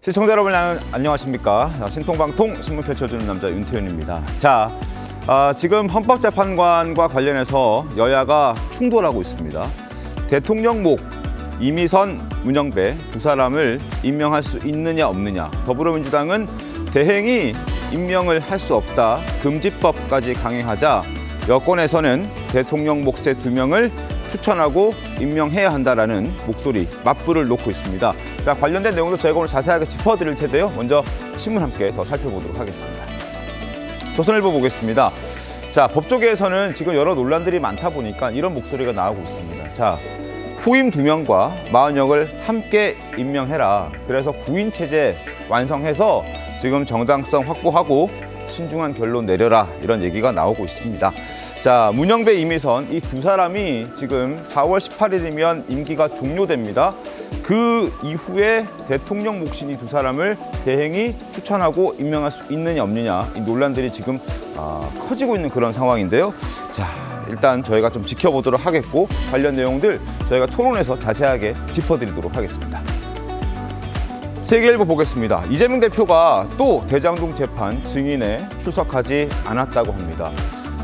시청자 여러분 안녕하십니까? 신통방통 신문 펼쳐주는 남자 윤태윤입니다. 자, 지금 헌법재판관과 관련해서 여야가 충돌하고 있습니다. 대통령목 이미선, 문영배 두 사람을 임명할 수 있느냐 없느냐. 더불어민주당은 대행이 임명을 할 수 없다. 금지법까지 강행하자 여권에서는 대통령 몫의 2명을 추천하고 임명해야 한다라는 목소리, 맞불을 놓고 있습니다. 자, 관련된 내용도 저희가 오늘 자세하게 짚어드릴 텐데요. 먼저 신문 함께 더 살펴보도록 하겠습니다. 조선일보 보겠습니다. 자, 법조계에서는 지금 여러 논란들이 많다 보니까 이런 목소리가 나오고 있습니다. 자, 후임 2명과 마흔역을 함께 임명해라. 그래서 구인 체제 완성해서 지금 정당성 확보하고 신중한 결론 내려라, 이런 얘기가 나오고 있습니다. 자, 문영배, 이미선 이 두 사람이 지금 4월 18일이면 임기가 종료됩니다. 그 이후에 대통령 몫인 이 두 사람을 대행이 추천하고 임명할 수 있느냐 없느냐, 이 논란들이 지금 커지고 있는 그런 상황인데요. 자, 일단 저희가 좀 지켜보도록 하겠고, 관련 내용들 저희가 토론에서 자세하게 짚어드리도록 하겠습니다. 세계일보 보겠습니다. 이재명 대표가 또 대장동 재판 증인에 출석하지 않았다고 합니다.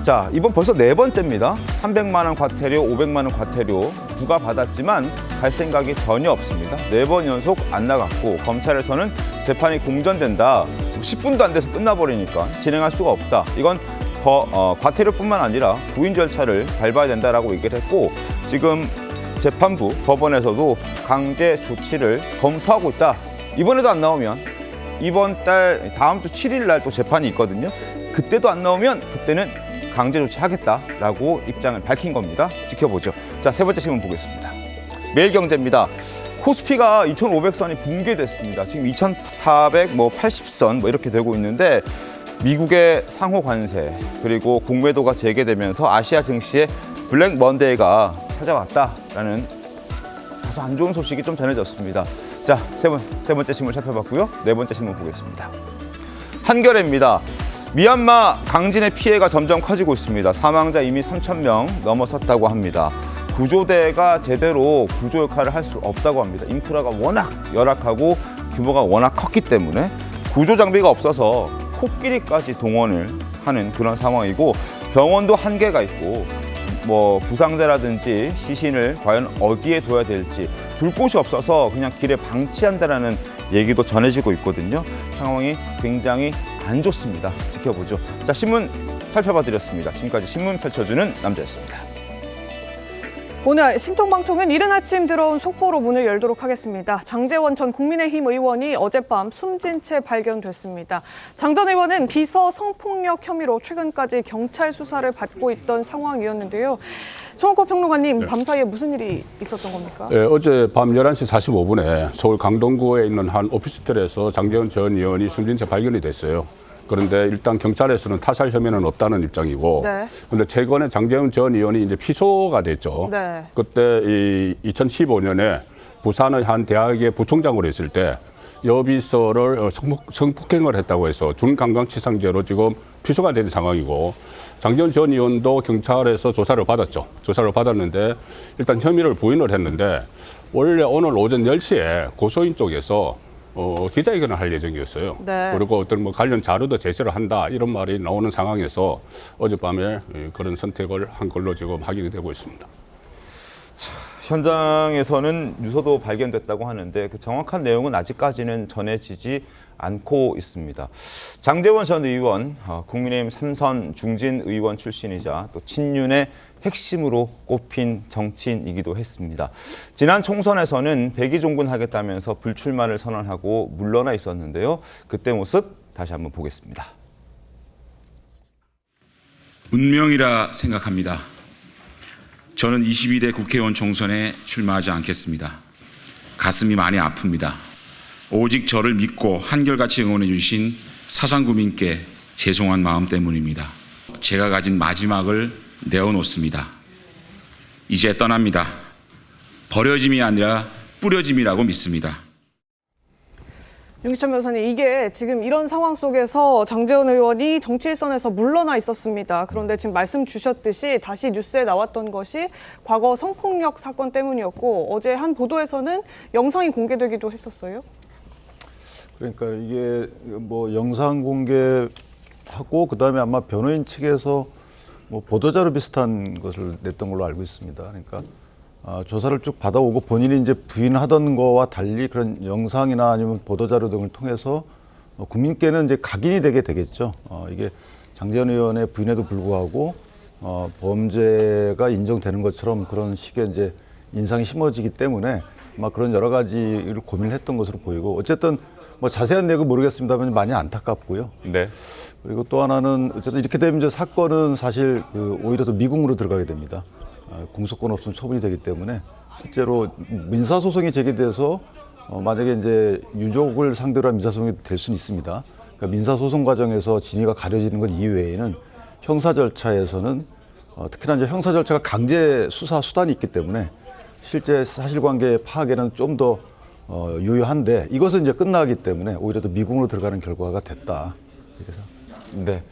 자, 이번 벌써 4번째입니다. 300만 원 과태료, 500만 원 과태료 부과받았지만 갈 생각이 전혀 없습니다. 4번 연속 안 나갔고, 검찰에서는 재판이 공전된다. 10분도 안 돼서 끝나버리니까 진행할 수가 없다. 이건 과태료뿐만 아니라 구인 절차를 밟아야 된다라고 얘기를 했고, 지금 재판부, 법원에서도 강제 조치를 검토하고 있다. 이번에도 안 나오면 다음 주 7일 날 또 재판이 있거든요. 그때도 안 나오면 그때는 강제 조치하겠다라고 입장을 밝힌 겁니다. 지켜보죠. 자, 세 번째 신문 보겠습니다. 매일경제입니다. 코스피가 2,500선이 붕괴됐습니다. 지금 2,480선 이렇게 되고 있는데, 미국의 상호 관세 그리고 공매도가 재개되면서 아시아 증시에 블랙 먼데이가 찾아왔다라는 다소 안 좋은 소식이 좀 전해졌습니다. 자, 세 번째 신문 살펴봤고요. 네 번째 신문 보겠습니다. 한겨레입니다. 미얀마 강진의 피해가 점점 커지고 있습니다. 사망자 이미 3,000명 넘어섰다고 합니다. 구조대가 제대로 구조 역할을 할 수 없다고 합니다. 인프라가 워낙 열악하고 규모가 워낙 컸기 때문에 구조 장비가 없어서 코끼리까지 동원을 하는 그런 상황이고, 병원도 한계가 있고, 부상자라든지 시신을 과연 어디에 둬야 될지 둘 곳이 없어서 그냥 길에 방치한다라는 얘기도 전해지고 있거든요. 상황이 굉장히 안 좋습니다. 지켜보죠. 자, 신문 살펴봐 드렸습니다. 지금까지 신문 펼쳐주는 남자였습니다. 오늘 신통방통은 이른 아침 들어온 속보로 문을 열도록 하겠습니다. 장제원 전 국민의힘 의원이 어젯밤 숨진 채 발견됐습니다. 장 전 의원은 비서 성폭력 혐의로 최근까지 경찰 수사를 받고 있던 상황이었는데요. 송학고 평론가님, 네. 밤사이에 무슨 일이 있었던 겁니까? 네, 어제 밤 11시 45분에 서울 강동구에 있는 한 오피스텔에서 장제원 전 의원이 숨진 채 발견이 됐어요. 그런데 일단 경찰에서는 타살 혐의는 없다는 입장이고, 네. 근데 최근에 장제원 전 의원이 이제 피소가 됐죠. 네. 그때 2015년에 부산의 한 대학의 부총장으로 있을 때 여비서를 성폭행을 했다고 해서 준강강치상죄로 지금 피소가 된 상황이고, 장제원 전 의원도 경찰에서 조사를 받았죠. 조사를 받았는데 일단 혐의를 부인을 했는데, 원래 오늘 오전 10시에 고소인 쪽에서 기자회견을 할 예정이었어요. 네. 그리고 어떤 관련 자료도 제시를 한다, 이런 말이 나오는 상황에서 어젯밤에 그런 선택을 한 걸로 지금 확인이 되고 있습니다. 현장에서는 유서도 발견됐다고 하는데 그 정확한 내용은 아직까지는 전해지지 않고 있습니다. 장제원 전 의원, 국민의힘 3선 중진 의원 출신이자 또 친윤의 핵심으로 꼽힌 정치인이기도 했습니다. 지난 총선에서는 백의종군하겠다면서 불출마를 선언하고 물러나 있었는데요. 그때 모습 다시 한번 보겠습니다. 운명이라 생각합니다. 저는 22대 국회의원 총선에 출마하지 않겠습니다. 가슴이 많이 아픕니다. 오직 저를 믿고 한결같이 응원해 주신 사상구민께 죄송한 마음 때문입니다. 제가 가진 마지막을 내어놓습니다. 이제 떠납니다. 버려짐이 아니라 뿌려짐이라고 믿습니다. 윤기천 변호사님, 이게 지금 이런 상황 속에서 장제원 의원이 정치 일선에서 물러나 있었습니다. 그런데 지금 말씀 주셨듯이 다시 뉴스에 나왔던 것이 과거 성폭력 사건 때문이었고, 어제 한 보도에서는 영상이 공개되기도 했었어요. 그러니까 이게 뭐 영상 공개하고 그다음에 아마 변호인 측에서 뭐 보도자료 비슷한 것을 냈던 걸로 알고 있습니다. 그러니까 조사를 쭉 받아오고 본인이 이제 부인하던 거와 달리 그런 영상이나 아니면 보도자료 등을 통해서 국민께는 이제 각인이 되게 되겠죠. 이게 장재원 의원의 부인에도 불구하고 범죄가 인정되는 것처럼 그런 식의 이제 인상이 심어지기 때문에 아마 그런 여러 가지를 고민을 했던 것으로 보이고 어쨌든 뭐 자세한 내용은 모르겠습니다만 많이 안타깝고요. 네. 그리고 또 하나는 어쨌든 이렇게 되면 이제 사건은 사실 오히려 더 미궁으로 들어가게 됩니다. 공소권 없으면 처분이 되기 때문에 실제로 민사 소송이 제기돼서 만약에 이제 유족을 상대로 한 민사 소송이 될 수는 있습니다. 그러니까 민사 소송 과정에서 진위가 가려지는 것 이외에는 형사 절차에서는 특히나 이제 형사 절차가 강제 수사 수단이 있기 때문에 실제 사실관계 파악에는 좀 더 유효한데 이것은 이제 끝나기 때문에 오히려 더 미궁으로 들어가는 결과가 됐다. 그래서 네.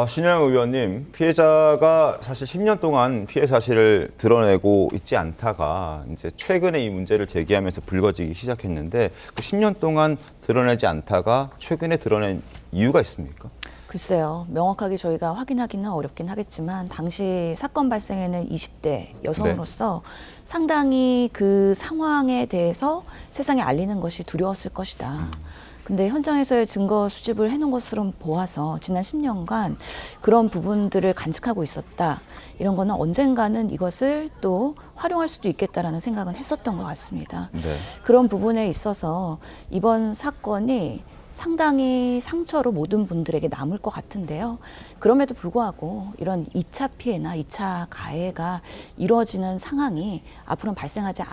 신영 의원님, 피해자가 사실 10년 동안 피해 사실을 드러내고 있지 않다가 이제 최근에 이 문제를 제기하면서 불거지기 시작했는데 그 10년 동안 드러내지 않다가 최근에 드러낸 이유가 있습니까? 글쎄요. 명확하게 저희가 확인하기는 어렵긴 하겠지만 당시 사건 발생에는 20대 여성으로서 상당히 그 상황에 대해서 세상에 알리는 것이 두려웠을 것이다. 근데 현장에서의 증거 수집을 해놓은 것으로 보아서 지난 10년간 그런 부분들을 간직하고 있었다. 이런 거는 언젠가는 이것을 또 활용할 수도 있겠다라는 생각은 했었던 것 같습니다. 네. 그런 부분에 있어서 이번 사건이 상당히 상처로 모든 분들에게 남을 것 같은데요. 그럼에도 불구하고 이런 2차 피해나 2차 가해가 이루어지는 상황이 앞으로는 발생하지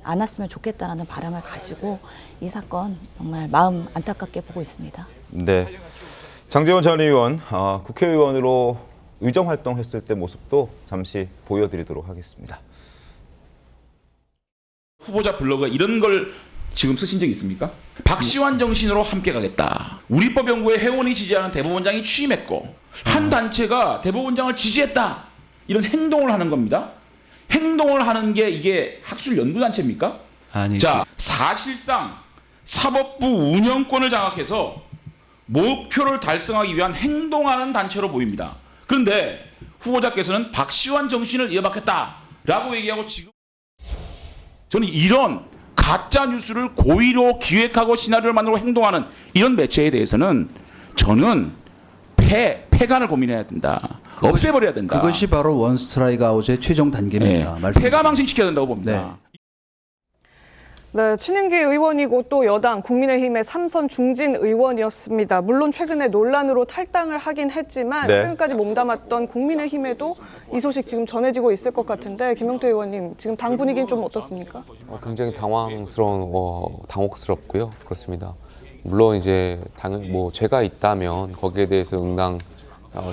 않았으면 좋겠다라는 바람을 가지고 이 사건 정말 마음 안타깝게 보고 있습니다. 네. 장재원 전 의원, 국회의원으로 의정 활동했을 때 모습도 잠시 보여드리도록 하겠습니다. 후보자 블로그 이런 걸 지금 쓰신 적 있습니까? 박시환 정신으로 함께 가겠다. 우리법연구회 회원이 지지하는 대법원장이 취임했고 한 단체가 대법원장을 지지했다. 이런 행동을 하는 겁니다. 행동을 하는 게 이게 학술 연구단체입니까? 아니. 자, 사실상 사법부 운영권을 장악해서 목표를 달성하기 위한 행동하는 단체로 보입니다. 그런데 후보자께서는 박시환 정신을 이어받겠다라고 얘기하고 지금 저는 이런 가짜 뉴스를 고의로 기획하고 시나리오를 만들고 행동하는 이런 매체에 대해서는 저는 폐간을 고민해야 된다. 없애버려야 된다. 그것이 바로 원 스트라이크 아웃의 최종 단계입니다. 폐가망신시켜야 된다고 봅니다. 네, 친윤계 의원이고 또 여당 국민의힘의 3선 중진 의원이었습니다. 물론 최근에 논란으로 탈당을 하긴 했지만 최근까지 몸담았던 국민의힘에도 이 소식 지금 전해지고 있을 것 같은데 김영태 의원님 지금 당 분위기는 좀 어떻습니까? 굉장히 당혹스럽고요. 그렇습니다. 물론 이제 뭐 죄가 있다면 거기에 대해서 응당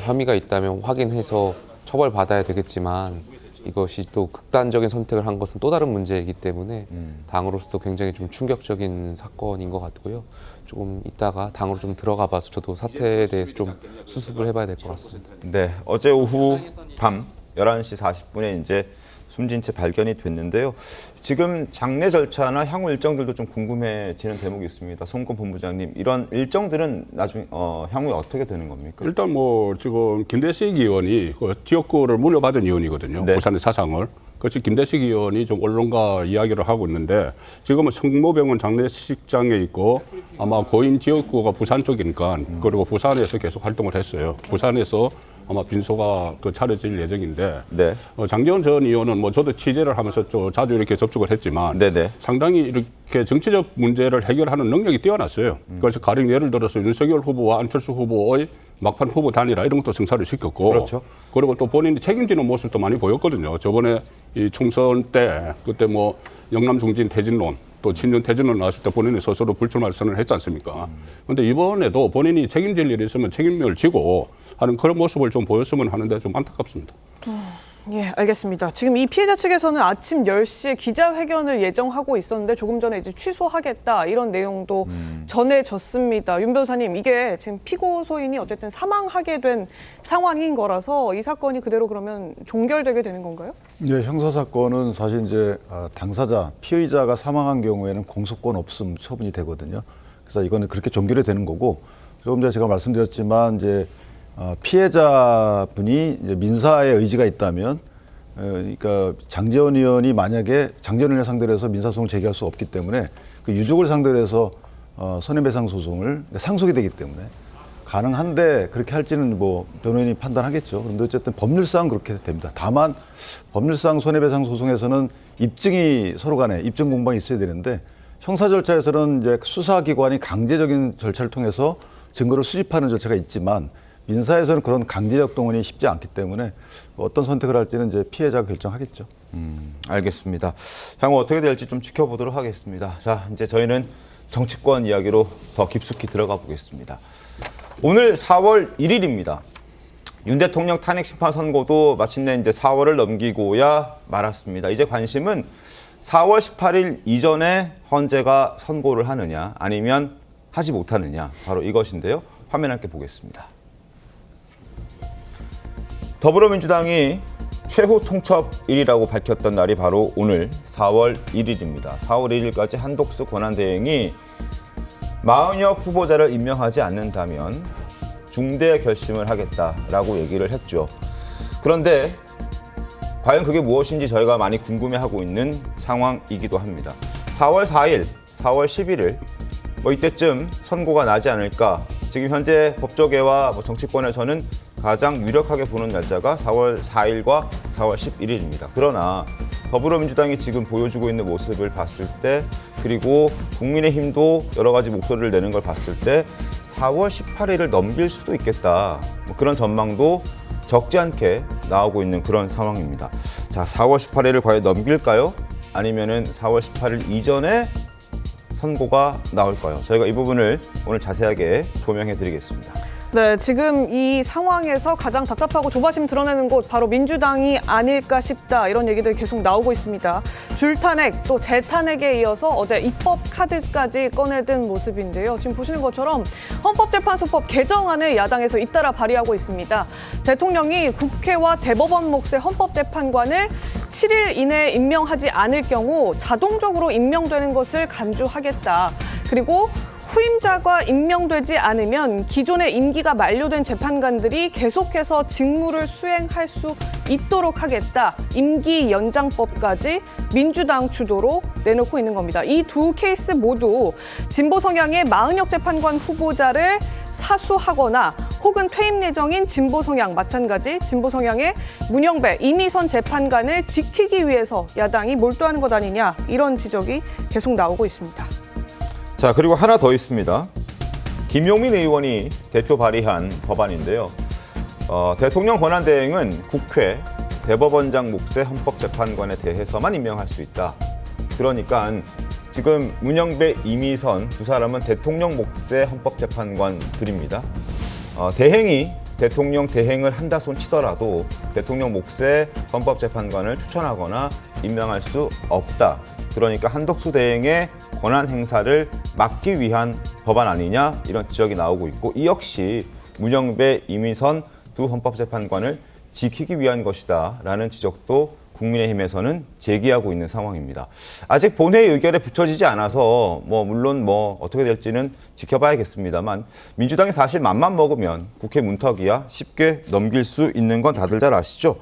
혐의가 있다면 확인해서 처벌받아야 되겠지만 이것이 또 극단적인 선택을 한 것은 또 다른 문제이기 때문에 당으로서도 굉장히 좀 충격적인 사건인 것 같고요. 조금 이따가 당으로 좀 들어가 봐서 저도 사태에 대해서 좀 수습을 해봐야 될 것 같습니다. 네, 어제 오후 밤 11시 40분에 이제 숨진 채 발견이 됐는데요. 지금 장례 절차나 향후 일정들도 좀 궁금해지는 대목이 있습니다. 송건 본부장님, 이런 일정들은 나중에 향후에 어떻게 되는 겁니까? 일단 뭐 지금 김대식 의원이 그 지역구를 물려받은 의원이거든요. 네. 부산의 사상을. 그래서 김대식 의원이 좀 언론과 이야기를 하고 있는데 지금은 성모병원 장례식장에 있고 아마 고인 지역구가 부산 쪽이니까 그리고 부산에서 계속 활동을 했어요. 부산에서 아마 빈소가 차려질 예정인데 네. 장재원 전 의원은 뭐 저도 취재를 하면서 자주 이렇게 접촉을 했지만 네네. 상당히 이렇게 정치적 문제를 해결하는 능력이 뛰어났어요. 그래서 가령 예를 들어서 윤석열 후보와 안철수 후보의 막판 후보 단일화 이런 것도 성사를 시켰고 그렇죠. 그리고 또 본인이 책임지는 모습도 많이 보였거든요. 저번에 이 총선 때 그때 뭐 영남 중진 퇴진론 또 친윤 퇴진론 나왔을 때 본인이 스스로 불출마 선언을 했지 않습니까? 그런데 이번에도 본인이 책임질 일이 있으면 책임을 지고 하는 그런 모습을 좀 보였으면 하는데 좀 안타깝습니다. 예, 알겠습니다. 지금 이 피해자 측에서는 아침 10시에 기자회견을 예정하고 있었는데 조금 전에 이제 취소하겠다 이런 내용도 전해졌습니다. 윤 변호사님, 이게 지금 피고 소인이 어쨌든 사망하게 된 상황인 거라서 이 사건이 그대로 그러면 종결되게 되는 건가요? 예, 형사사건은 사실 이제 당사자, 피의자가 사망한 경우에는 공소권 없음 처분이 되거든요. 그래서 이거는 그렇게 종결이 되는 거고, 조금 전에 제가 말씀드렸지만 이제 피해자분이 이제 민사의 의지가 있다면, 그러니까 장제원 의원이 만약에 장제원 의원을 상대로 해서 민사소송을 제기할 수 없기 때문에 그 유족을 상대로 해서 손해배상 소송을 상속이 되기 때문에 가능한데, 그렇게 할지는 뭐 변호인이 판단하겠죠. 그런데 어쨌든 법률상 그렇게 됩니다. 다만 법률상 손해배상 소송에서는 입증이 서로 간에 입증 공방이 있어야 되는데, 형사 절차에서는 이제 수사기관이 강제적인 절차를 통해서 증거를 수집하는 절차가 있지만, 민사에서는 그런 강제적 동원이 쉽지 않기 때문에 어떤 선택을 할지는 이제 피해자가 결정하겠죠. 알겠습니다. 향후 어떻게 될지 좀 지켜보도록 하겠습니다. 자, 이제 저희는 정치권 이야기로 더 깊숙이 들어가 보겠습니다. 오늘 4월 1일입니다. 윤 대통령 탄핵 심판 선고도 마침내 이제 4월을 넘기고야 말았습니다. 이제 관심은 4월 18일 이전에 헌재가 선고를 하느냐, 아니면 하지 못하느냐, 바로 이것인데요. 화면 함께 보겠습니다. 더불어민주당이 최후 통첩일이라고 밝혔던 날이 바로 오늘 4월 1일입니다. 4월 1일까지 한독수 권한대행이 40여 후보자를 임명하지 않는다면 중대 결심을 하겠다라고 얘기를 했죠. 그런데 과연 그게 무엇인지 저희가 많이 궁금해하고 있는 상황이기도 합니다. 4월 4일, 4월 11일 이때쯤 선고가 나지 않을까. 지금 현재 법조계와 정치권에서는 가장 유력하게 보는 날짜가 4월 4일과 4월 11일입니다. 그러나 더불어민주당이 지금 보여주고 있는 모습을 봤을 때, 그리고 국민의힘도 여러 가지 목소리를 내는 걸 봤을 때 4월 18일을 넘길 수도 있겠다. 그런 전망도 적지 않게 나오고 있는 그런 상황입니다. 자, 4월 18일을 과연 넘길까요? 아니면은 4월 18일 이전에 선고가 나올까요? 저희가 이 부분을 오늘 자세하게 조명해 드리겠습니다. 네, 지금 이 상황에서 가장 답답하고 조바심 드러내는 곳 바로 민주당이 아닐까 싶다, 이런 얘기들이 계속 나오고 있습니다. 줄탄핵 또 재탄핵에 이어서 어제 입법 카드까지 꺼내든 모습인데요. 지금 보시는 것처럼 헌법재판소법 개정안을 야당에서 잇따라 발의하고 있습니다. 대통령이 국회와 대법원 몫의 헌법재판관을 7일 이내에 임명하지 않을 경우 자동적으로 임명되는 것을 간주하겠다. 그리고 후임자가 임명되지 않으면 기존의 임기가 만료된 재판관들이 계속해서 직무를 수행할 수 있도록 하겠다. 임기 연장법까지 민주당 주도로 내놓고 있는 겁니다. 이 두 케이스 모두 진보 성향의 마은혁 재판관 후보자를 사수하거나 혹은 퇴임 예정인 진보 성향, 마찬가지 진보 성향의 문영배, 이미선 재판관을 지키기 위해서 야당이 몰두하는 것 아니냐, 이런 지적이 계속 나오고 있습니다. 자, 그리고 하나 더 있습니다. 김용민 의원이 대표 발의한 법안인데요. 대통령 권한대행은 국회, 대법원장 몫의 헌법재판관에 대해서만 임명할 수 있다. 그러니까 지금 문영배, 이미선 두 사람은 대통령 몫의 헌법재판관들입니다. 대행이 대통령 대행을 한다 손 치더라도 대통령 몫의 헌법재판관을 추천하거나 임명할 수 없다. 그러니까 한독수 대행의 권한 행사를 막기 위한 법안 아니냐, 이런 지적이 나오고 있고, 이 역시 문영배, 이미선 두 헌법재판관을 지키기 위한 것이다라는 지적도 국민의힘에서는 제기하고 있는 상황입니다. 아직 본회의 의결에 붙여지지 않아서 물론 어떻게 될지는 지켜봐야겠습니다만, 민주당이 사실 맘만 먹으면 국회 문턱이야 쉽게 넘길 수 있는 건 다들 잘 아시죠?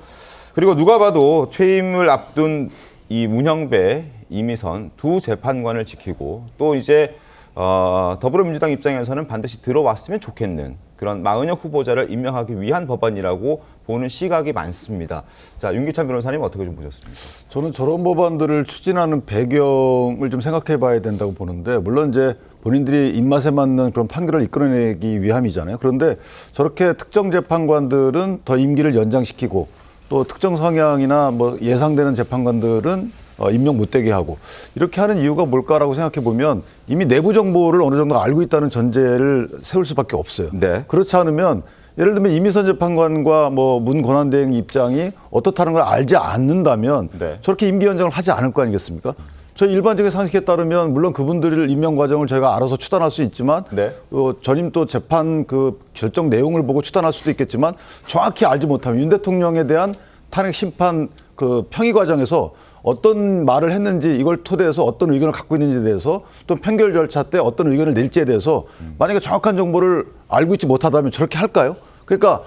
그리고 누가 봐도 퇴임을 앞둔 이 문영배, 이미선 두 재판관을 지키고, 또 이제 더불어민주당 입장에서는 반드시 들어왔으면 좋겠는 그런 마은혁 후보자를 임명하기 위한 법안이라고 보는 시각이 많습니다. 자, 윤기찬 변호사님 어떻게 좀 보셨습니까? 저는 저런 법안들을 추진하는 배경을 좀 생각해 봐야 된다고 보는데, 물론 이제 본인들이 입맛에 맞는 그런 판결을 이끌어내기 위함이잖아요. 그런데 저렇게 특정 재판관들은 더 임기를 연장시키고, 또 특정 성향이나 예상되는 재판관들은 임명 못되게 하고, 이렇게 하는 이유가 뭘까라고 생각해 보면 이미 내부 정보를 어느 정도 알고 있다는 전제를 세울 수밖에 없어요. 네. 그렇지 않으면 예를 들면 이미선 재판관과 문 권한대행 입장이 어떻다는 걸 알지 않는다면 네. 저렇게 임기 연장을 하지 않을 거 아니겠습니까? 저희 일반적인 상식에 따르면 물론 그분들을 임명 과정을 저희가 알아서 추단할 수 있지만, 네. 전임 또 재판 그 결정 내용을 보고 추단할 수도 있겠지만, 정확히 알지 못하면 윤 대통령에 대한 탄핵 심판 그 평의 과정에서 어떤 말을 했는지 이걸 토대해서 어떤 의견을 갖고 있는지에 대해서 또 판결 절차 때 어떤 의견을 낼지에 대해서 만약에 정확한 정보를 알고 있지 못하다면 저렇게 할까요? 그러니까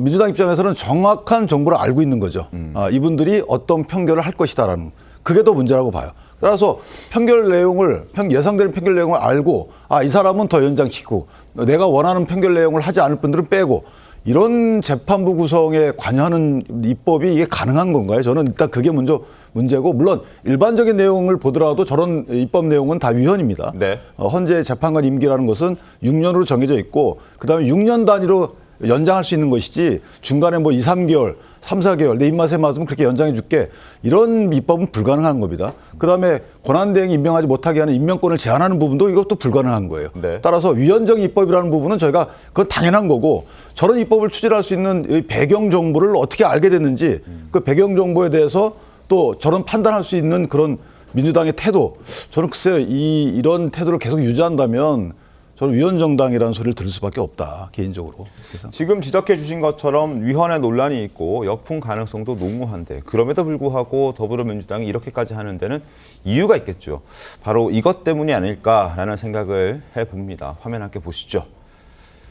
민주당 입장에서는 정확한 정보를 알고 있는 거죠. 이분들이 어떤 판결을 할 것이다라는 그게 더 문제라고 봐요. 따라서 판결 내용을 예상되는 판결 내용을 알고 이 사람은 더 연장시키고 내가 원하는 판결 내용을 하지 않을 분들은 빼고 이런 재판부 구성에 관여하는 입법이 이게 가능한 건가요? 저는 일단 그게 문제고 물론 일반적인 내용을 보더라도 저런 입법 내용은 다 위헌입니다. 네. 헌재 재판관 임기라는 것은 6년으로 정해져 있고 그다음에 6년 단위로 연장할 수 있는 것이지 중간에 뭐 2, 3개월, 3, 4개월 내 입맛에 맞으면 그렇게 연장해 줄게 이런 입법은 불가능한 겁니다. 그다음에 권한대행이 임명하지 못하게 하는 임명권을 제한하는 부분도 이것도 불가능한 거예요. 네. 따라서 위헌적 입법이라는 부분은 저희가 그건 당연한 거고 저런 입법을 추진할 수 있는 이 배경 정보를 어떻게 알게 됐는지 그 배경 정보에 대해서 또 저런 판단할 수 있는 그런 민주당의 태도 저는 글쎄요 이런 태도를 계속 유지한다면 저는 위헌정당이라는 소리를 들을 수밖에 없다 개인적으로. 그래서. 지금 지적해 주신 것처럼 위헌의 논란이 있고 역풍 가능성도 농후한데 그럼에도 불구하고 더불어민주당이 이렇게까지 하는 데는 이유가 있겠죠. 바로 이것 때문이 아닐까라는 생각을 해봅니다. 화면 함께 보시죠.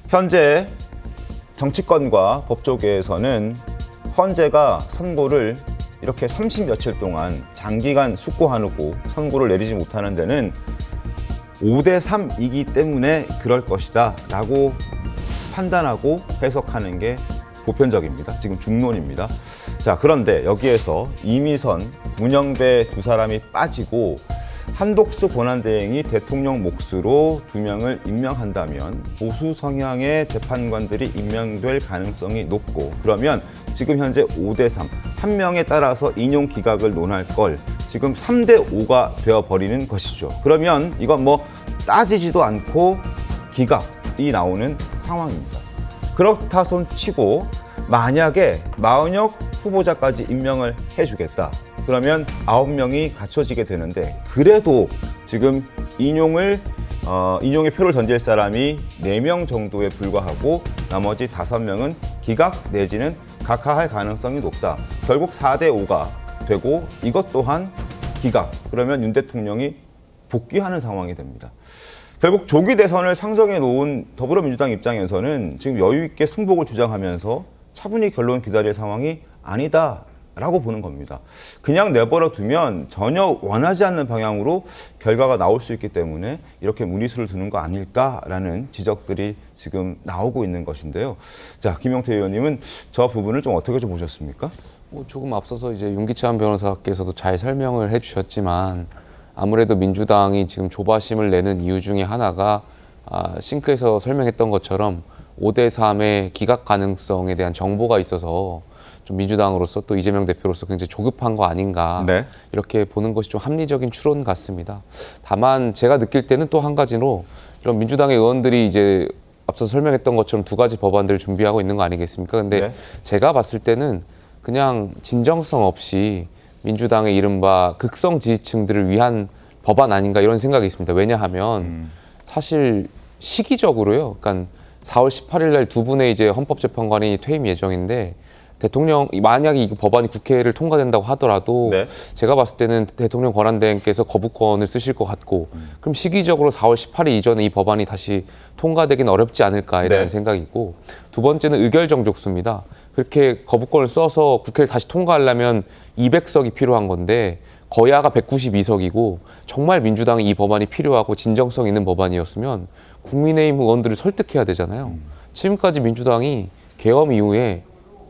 현재 정치권과 법조계에서는 헌재가 선고를 이렇게 30여칠 동안 장기간 숙고하고 선고를 내리지 못하는 데는 5대3이기 때문에 그럴 것이다 라고 판단하고 해석하는 게 보편적입니다. 지금 중론입니다. 자, 그런데 여기에서 이미선, 문영배 두 사람이 빠지고 한독수 권한대행이 대통령 몫으로 2명을 임명한다면 보수 성향의 재판관들이 임명될 가능성이 높고 그러면 지금 현재 5대3 한 명에 따라서 인용 기각을 논할 걸 지금 3대5가 되어버리는 것이죠. 그러면 이건 뭐 따지지도 않고 기각이 나오는 상황입니다. 그렇다 손 치고 만약에 마은혁 후보자까지 임명을 해주겠다. 그러면 9명이 갖춰지게 되는데 그래도 지금 인용의 표를 던질 사람이 4명 정도에 불과하고 나머지 5명은 기각 내지는 각하할 가능성이 높다. 결국 4대5가 되고 이것 또한 기각. 그러면 윤 대통령이 복귀하는 상황이 됩니다. 결국 조기 대선을 상정해 놓은 더불어민주당 입장에서는 지금 여유 있게 승복을 주장하면서 차분히 결론 기다릴 상황이 아니다라고 보는 겁니다. 그냥 내버려 두면 전혀 원하지 않는 방향으로 결과가 나올 수 있기 때문에 이렇게 무리수를 두는 거 아닐까라는 지적들이 지금 나오고 있는 것인데요. 자, 김용태 의원님은 저 부분을 좀 어떻게 좀 보셨습니까? 조금 앞서서 이제 윤기찬 변호사께서도 잘 설명을 해주셨지만 아무래도 민주당이 지금 조바심을 내는 이유 중에 하나가 싱크에서 설명했던 것처럼 5대3의 기각 가능성에 대한 정보가 있어서 좀 민주당으로서 또 이재명 대표로서 굉장히 조급한 거 아닌가 네. 이렇게 보는 것이 좀 합리적인 추론 같습니다. 다만 제가 느낄 때는 또 한 가지로 이런 민주당의 의원들이 이제 앞서 설명했던 것처럼 2가지 법안들을 준비하고 있는 거 아니겠습니까? 근데 네. 제가 봤을 때는 그냥 진정성 없이 민주당의 이른바 극성 지지층들을 위한 법안 아닌가 이런 생각이 있습니다. 왜냐하면 사실 시기적으로요. 그러니까 4월 18일 날 2분의 이제 헌법재판관이 퇴임 예정인데 대통령 만약에 이 법안이 국회를 통과된다고 하더라도 네. 제가 봤을 때는 대통령 권한대행께서 거부권을 쓰실 것 같고 그럼 시기적으로 4월 18일 이전에 이 법안이 다시 통과되기는 어렵지 않을까라는 네. 생각이고 두 번째는 의결정족수입니다. 그렇게 거부권을 써서 국회를 다시 통과하려면 200석이 필요한 건데 거야가 192석이고 정말 민주당이 이 법안이 필요하고 진정성 있는 법안이었으면 국민의힘 의원들을 설득해야 되잖아요. 지금까지 민주당이 계엄 이후에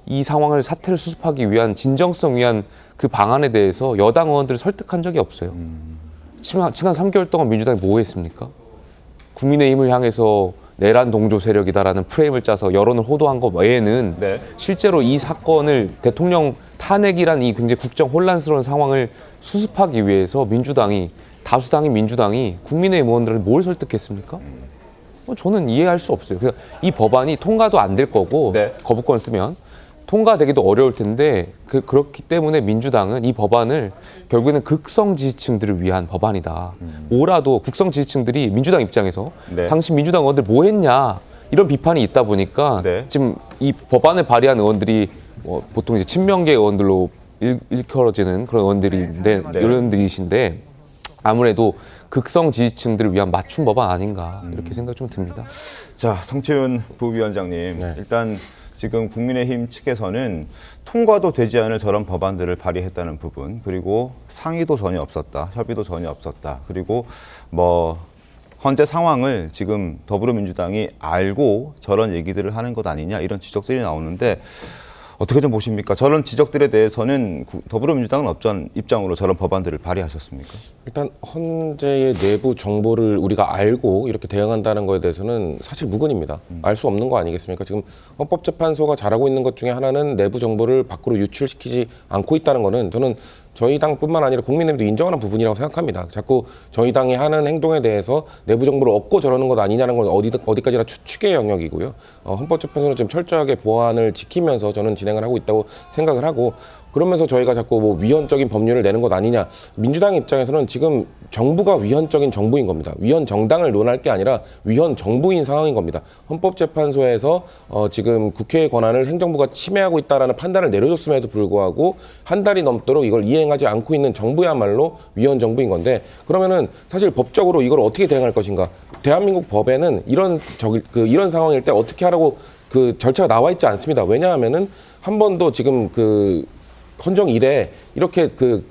이 상황을 사태를 수습하기 위한 진정성 위한 그 방안에 대해서 여당 의원들을 설득한 적이 없어요. 지난 3개월 동안 민주당이 뭐 했습니까? 국민의힘을 향해서 내란 동조 세력이다라는 프레임을 짜서 여론을 호도한 것 외에는 네. 실제로 이 사건을 대통령 탄핵이란 이 굉장히 국정 혼란스러운 상황을 수습하기 위해서 민주당이 다수당인 민주당이 국민의힘 의원들을 뭘 설득했습니까? 저는 이해할 수 없어요. 그러니까 이 법안이 통과도 안 될 거고 네. 거부권 쓰면 통과되기도 어려울 텐데 그렇기 때문에 민주당은 이 법안을 결국에는 극성 지지층들을 위한 법안이다. 뭐라도 국성 지지층들이 민주당 입장에서 네. 당신 민주당 의원들 뭐 했냐 이런 비판이 있다 보니까 네. 지금 이 법안을 발의한 의원들이 보통 이제 친명계 의원들로 일컬어지는 그런 의원들이신데 아무래도 극성 지지층들을 위한 맞춤 법안 아닌가 이렇게 생각이 좀 듭니다. 자, 성채윤 부위원장님, 네. 일단 지금 국민의힘 측에서는 통과도 되지 않을 저런 법안들을 발의했다는 부분, 그리고 상의도 전혀 없었다, 협의도 전혀 없었다, 그리고 뭐 현재 상황을 지금 더불어민주당이 알고 저런 얘기들을 하는 것 아니냐 이런 지적들이 나오는데 어떻게 좀 보십니까? 저런 지적들에 대해서는 더불어민주당은 어떤 입장으로 저런 법안들을 발의하셨습니까? 일단 헌재의 내부 정보를 우리가 알고 이렇게 대응한다는 거에 대해서는 사실 무근입니다. 알 수 없는 거 아니겠습니까? 지금 헌법재판소가 잘하고 있는 것 중에 하나는 내부 정보를 밖으로 유출시키지 않고 있다는 거는 저는 저희 당뿐만 아니라 국민의힘도 인정하는 부분이라고 생각합니다. 자꾸 저희 당이 하는 행동에 대해서 내부 정보를 얻고 저러는 것 아니냐는 건 어디까지나 추측의 영역이고요. 헌법재판소는 지금 철저하게 보안을 지키면서 저는 진행을 하고 있다고 생각을 하고 그러면서 저희가 자꾸 뭐 위헌적인 법률을 내는 것 아니냐. 민주당 입장에서는 지금 정부가 위헌적인 정부인 겁니다. 위헌 정당을 논할 게 아니라 위헌 정부인 상황인 겁니다. 헌법재판소에서 지금 국회의 권한을 행정부가 침해하고 있다라는 판단을 내려줬음에도 불구하고 한 달이 넘도록 이걸 이행하지 않고 있는 정부야말로 위헌 정부인 건데 그러면은 사실 법적으로 이걸 어떻게 대응할 것인가. 대한민국 법에는 이런 상황일 때 어떻게 하라고 그 절차가 나와 있지 않습니다. 왜냐하면은 한 번도 지금 헌정 이래 이렇게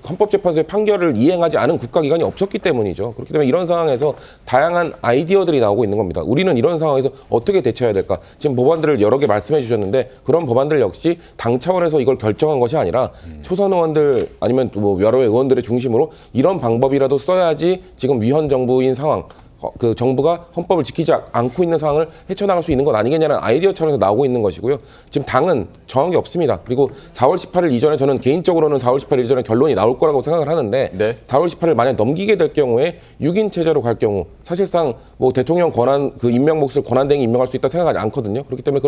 헌법재판소의 판결을 이행하지 않은 국가기관이 없었기 때문이죠. 그렇기 때문에 이런 상황에서 다양한 아이디어들이 나오고 있는 겁니다. 우리는 이런 상황에서 어떻게 대처해야 될까? 지금 법안들을 여러 개 말씀해 주셨는데 그런 법안들 역시 당 차원에서 이걸 결정한 것이 아니라 초선 의원들 아니면 뭐 여러 의원들의 중심으로 이런 방법이라도 써야지 지금 위헌 정부인 상황 그 정부가 헌법을 지키지 않고 있는 상황을 헤쳐나갈 수 있는 것 아니겠냐는 아이디어 차원에서 나오고 있는 것이고요. 지금 당은 정한 게 없습니다. 그리고 4월 18일 이전에 저는 개인적으로는 4월 18일 이전에 결론이 나올 거라고 생각을 하는데 네. 4월 18일 만약 넘기게 될 경우에 6인 체제로 갈 경우 사실상 뭐 대통령 권한 임명 몫을 권한대행이 임명할 수 있다 생각하지 않거든요. 그렇기 때문에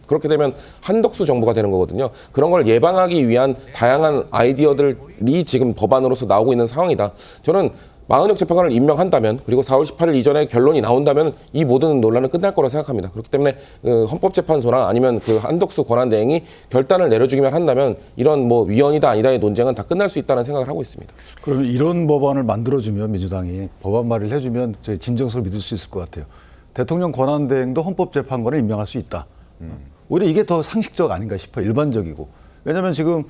그렇게 되면 한덕수 정부가 되는 거거든요. 그런 걸 예방하기 위한 다양한 아이디어들이 지금 법안으로서 나오고 있는 상황이다. 저는 마은혁 재판관을 임명한다면 그리고 4월 18일 이전에 결론이 나온다면 이 모든 논란은 끝날 거라 생각합니다. 그렇기 때문에 헌법재판소나 아니면 한덕수 권한대행이 결단을 내려주기만 한다면 이런 뭐 위헌이다 아니다의 논쟁은 다 끝날 수 있다는 생각을 하고 있습니다. 그러면 이런 법안을 만들어주면 민주당이 법안 발의를 해주면 저희 진정성을 믿을 수 있을 것 같아요. 대통령 권한대행도 헌법재판관을 임명할 수 있다. 오히려 이게 더 상식적 아닌가 싶어요. 일반적이고. 왜냐하면 지금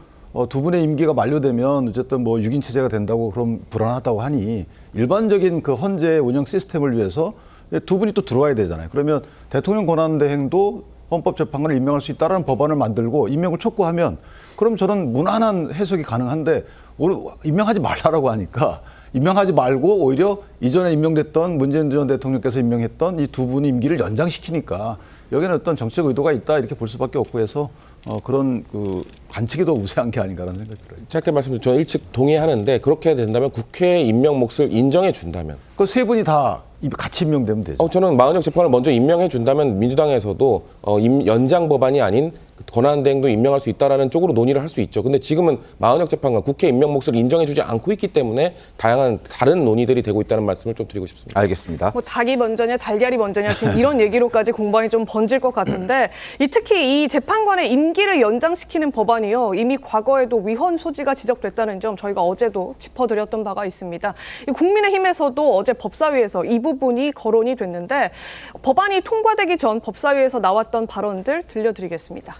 두 분의 임기가 만료되면 어쨌든 뭐 6인 체제가 된다고 그럼 불안하다고 하니 일반적인 그 헌재 운영 시스템을 위해서 두 분이 또 들어와야 되잖아요. 그러면 대통령 권한대행도 헌법재판관을 임명할 수 있다라는 법안을 만들고 임명을 촉구하면 그럼 저는 무난한 해석이 가능한데 오늘 임명하지 말라라고 하니까 임명하지 말고 오히려 이전에 임명됐던 문재인 전 대통령께서 임명했던 이 두 분의 임기를 연장시키니까 여기는 어떤 정치적 의도가 있다 이렇게 볼 수밖에 없고 해서 그런 관측이 더 우세한 게 아닌가라는 생각이 들어요. 짧게 말씀드리면 저는 일찍 동의하는데 그렇게 된다면 국회의 임명 몫을 인정해 준다면 그 세 분이 다 같이 임명되면 되죠. 저는 마은혁 재판을 먼저 임명해 준다면 민주당에서도 연장 법안이 아닌 권한대행도 임명할 수 있다라는 쪽으로 논의를 할 수 있죠. 근데 지금은 마은혁 재판관 국회 임명 몫을 인정해주지 않고 있기 때문에 다양한 다른 논의들이 되고 있다는 말씀을 좀 드리고 싶습니다. 알겠습니다. 뭐 닭이 먼저냐 달걀이 먼저냐 지금 이런 얘기로까지 공방이 좀 번질 것 같은데 특히 이 재판관의 임기를 연장시키는 법안이요. 이미 과거에도 위헌 소지가 지적됐다는 점 저희가 어제도 짚어드렸던 바가 있습니다. 국민의힘에서도 어제 법사위에서 이 부분이 거론이 됐는데 법안이 통과되기 전 법사위에서 나왔던 발언들 들려드리겠습니다.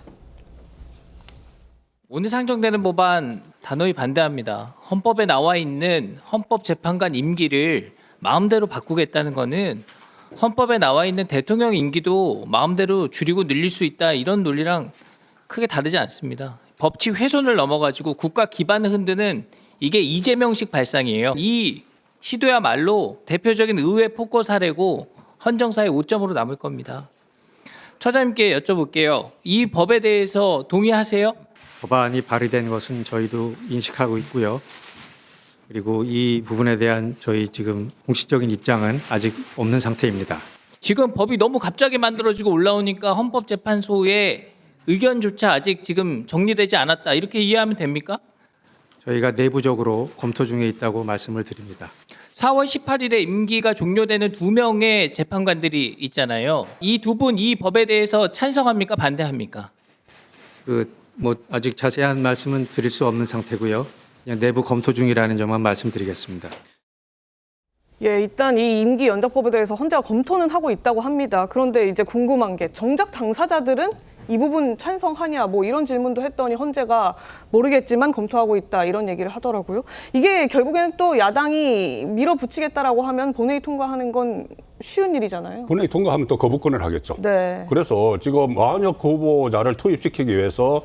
오늘 상정되는 법안 단호히 반대합니다. 헌법에 나와 있는 헌법재판관 임기를 마음대로 바꾸겠다는 거는 헌법에 나와 있는 대통령 임기도 마음대로 줄이고 늘릴 수 있다 이런 논리랑 크게 다르지 않습니다. 법치 훼손을 넘어가지고 국가 기반을 흔드는 이게 이재명식 발상이에요. 이 시도야말로 대표적인 의회 폭거 사례고 헌정사의 오점으로 남을 겁니다. 처장님께 여쭤볼게요. 이 법에 대해서 동의하세요? 법안이 발의된 것은 저희도 인식하고 있고요. 그리고 이 부분에 대한 저희 지금 공식적인 입장은 아직 없는 상태입니다. 지금 법이 너무 갑자기 만들어지고 올라오니까 헌법재판소의 의견조차 아직 지금 정리되지 않았다. 이렇게 이해하면 됩니까? 저희가 내부적으로 검토 중에 있다고 말씀을 드립니다. 4월 18일에 임기가 종료되는 2명의 재판관들이 있잖아요. 이 두 분 이 법에 대해서 찬성합니까? 반대합니까? 그 뭐 아직 자세한 말씀은 드릴 수 없는 상태고요. 그냥 내부 검토 중이라는 점만 말씀드리겠습니다. 예, 일단 이 임기 연장법에 대해서 헌재가 검토는 하고 있다고 합니다. 그런데 이제 궁금한 게 정작 당사자들은 이 부분 찬성하냐 뭐 이런 질문도 했더니 헌재가 모르겠지만 검토하고 있다 이런 얘기를 하더라고요. 이게 결국에는 또 야당이 밀어붙이겠다라고 하면 본회의 통과하는 건 쉬운 일이잖아요. 본회의 통과하면 또 거부권을 하겠죠. 네. 그래서 지금 마흔역 후보자를 투입시키기 위해서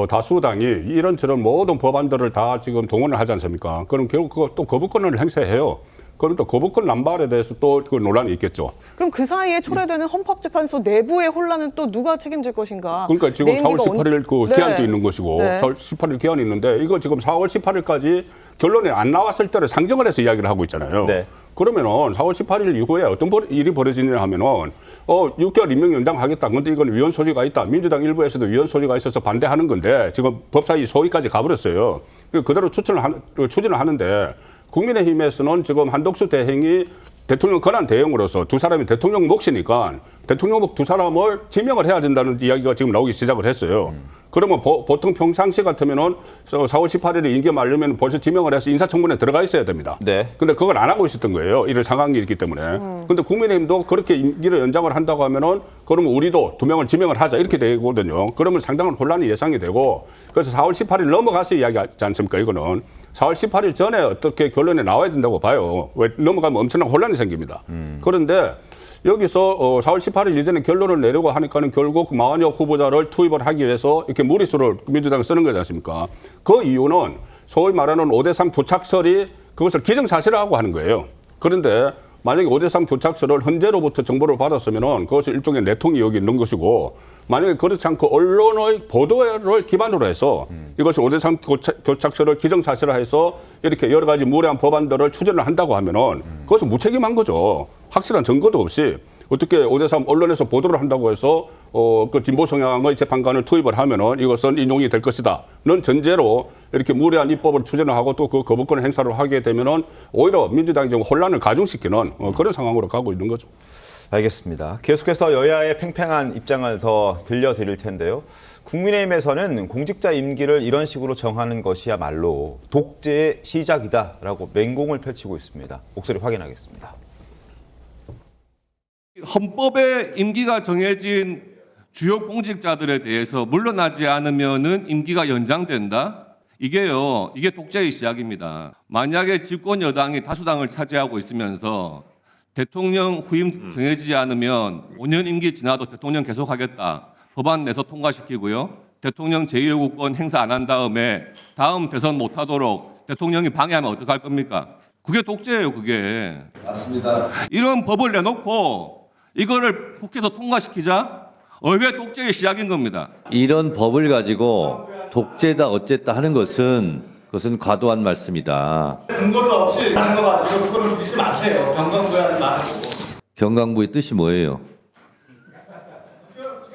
다수당이 이런저런 모든 법안들을 다 지금 동원을 하지 않습니까? 그럼 결국 또 거부권을 행사해요. 그럼 또 거부권 남발에 대해서 또 그 논란이 있겠죠. 그럼 그 사이에 초래되는 헌법재판소 내부의 혼란은 또 누가 책임질 것인가? 그러니까 지금 4월 18일 그 네. 기한도 있는 것이고 네. 4월 18일 기한이 있는데 이거 지금 4월 18일까지 결론이 안 나왔을 때를 상정을 해서 이야기를 하고 있잖아요. 네. 그러면은 4월 18일 이후에 어떤 일이 벌어지냐 하면은 6개월 임명 연장하겠다. 근데 이건 위헌 소지가 있다. 민주당 일부에서도 위헌 소지가 있어서 반대하는 건데 지금 법사위 소위까지 가버렸어요. 그대로 추진을 하는데 국민의힘에서는 지금 한덕수 대행이 대통령 권한 대행으로서 두 사람이 대통령 몫이니까 대통령 몫 두 사람을 지명을 해야 된다는 이야기가 지금 나오기 시작을 했어요. 그러면 보통 평상시 같으면은 4월 18일에 임기 말려면 벌써 지명을 해서 인사청문회에 들어가 있어야 됩니다. 네. 근데 그걸 안 하고 있었던 거예요. 이런 상황이 있기 때문에. 근데 국민의힘도 그렇게 임기를 연장을 한다고 하면은 그러면 우리도 2명을 지명을 하자 이렇게 되거든요. 그러면 상당한 혼란이 예상이 되고 그래서 4월 18일 넘어가서 이야기하지 않습니까? 이거는. 4월 18일 전에 어떻게 결론이 나와야 된다고 봐요. 왜 넘어가면 엄청난 혼란이 생깁니다. 그런데 여기서 4월 18일 이전에 결론을 내려고 하니까는 결국 마흔역 후보자를 투입을 하기 위해서 이렇게 무리수를 민주당이 쓰는 거지 않습니까? 그 이유는 소위 말하는 5대3 교착설이 그것을 기정사실화하고 하는 거예요. 그런데 만약에 5대3 교착설을 헌재로부터 정보를 받았으면은 그것을 일종의 내통이 여기 있는 것이고 만약에 그렇지 않고 언론의 보도를 기반으로 해서 이것을 5대3 교착설을 기정사실화해서 이렇게 여러 가지 무례한 법안들을 추진을 한다고 하면은 그것은 무책임한 거죠. 확실한 증거도 없이 어떻게 5대3 언론에서 보도를 한다고 해서 그 진보 성향의 재판관을 투입을 하면은 이것은 인용이 될 것이다는 전제로 이렇게 무례한 입법을 추진을 하고 또 그 거부권 행사를 하게 되면은 오히려 민주당이 좀 혼란을 가중시키는 그런 상황으로 가고 있는 거죠. 알겠습니다. 계속해서 여야의 팽팽한 입장을 더 들려드릴 텐데요. 국민의힘에서는 공직자 임기를 이런 식으로 정하는 것이야말로 독재의 시작이다라고 맹공을 펼치고 있습니다. 목소리 확인하겠습니다. 헌법에 임기가 정해진 주요 공직자들에 대해서 물러나지 않으면은 임기가 연장된다? 이게 독재의 시작입니다. 만약에 집권 여당이 다수당을 차지하고 있으면서 대통령 후임 정해지지 않으면 5년 임기 지나도 대통령 계속하겠다. 법안 내서 통과시키고요. 대통령 제2요구권 행사 안 한 다음에 다음 대선 못하도록 대통령이 방해하면 어떡할 겁니까? 그게 독재예요, 그게. 맞습니다. 이런 법을 내놓고 이거를 국회에서 통과시키자? 왜 독재의 시작인 겁니다. 이런 법을 가지고 독재다 어쨌다 하는 것은 그것은 과도한 말씀이다. 근거도 없이 하는 거 가지고 그거는 믿지 마세요. 경강부에 하지 마시고. 경강부의 뜻이 뭐예요?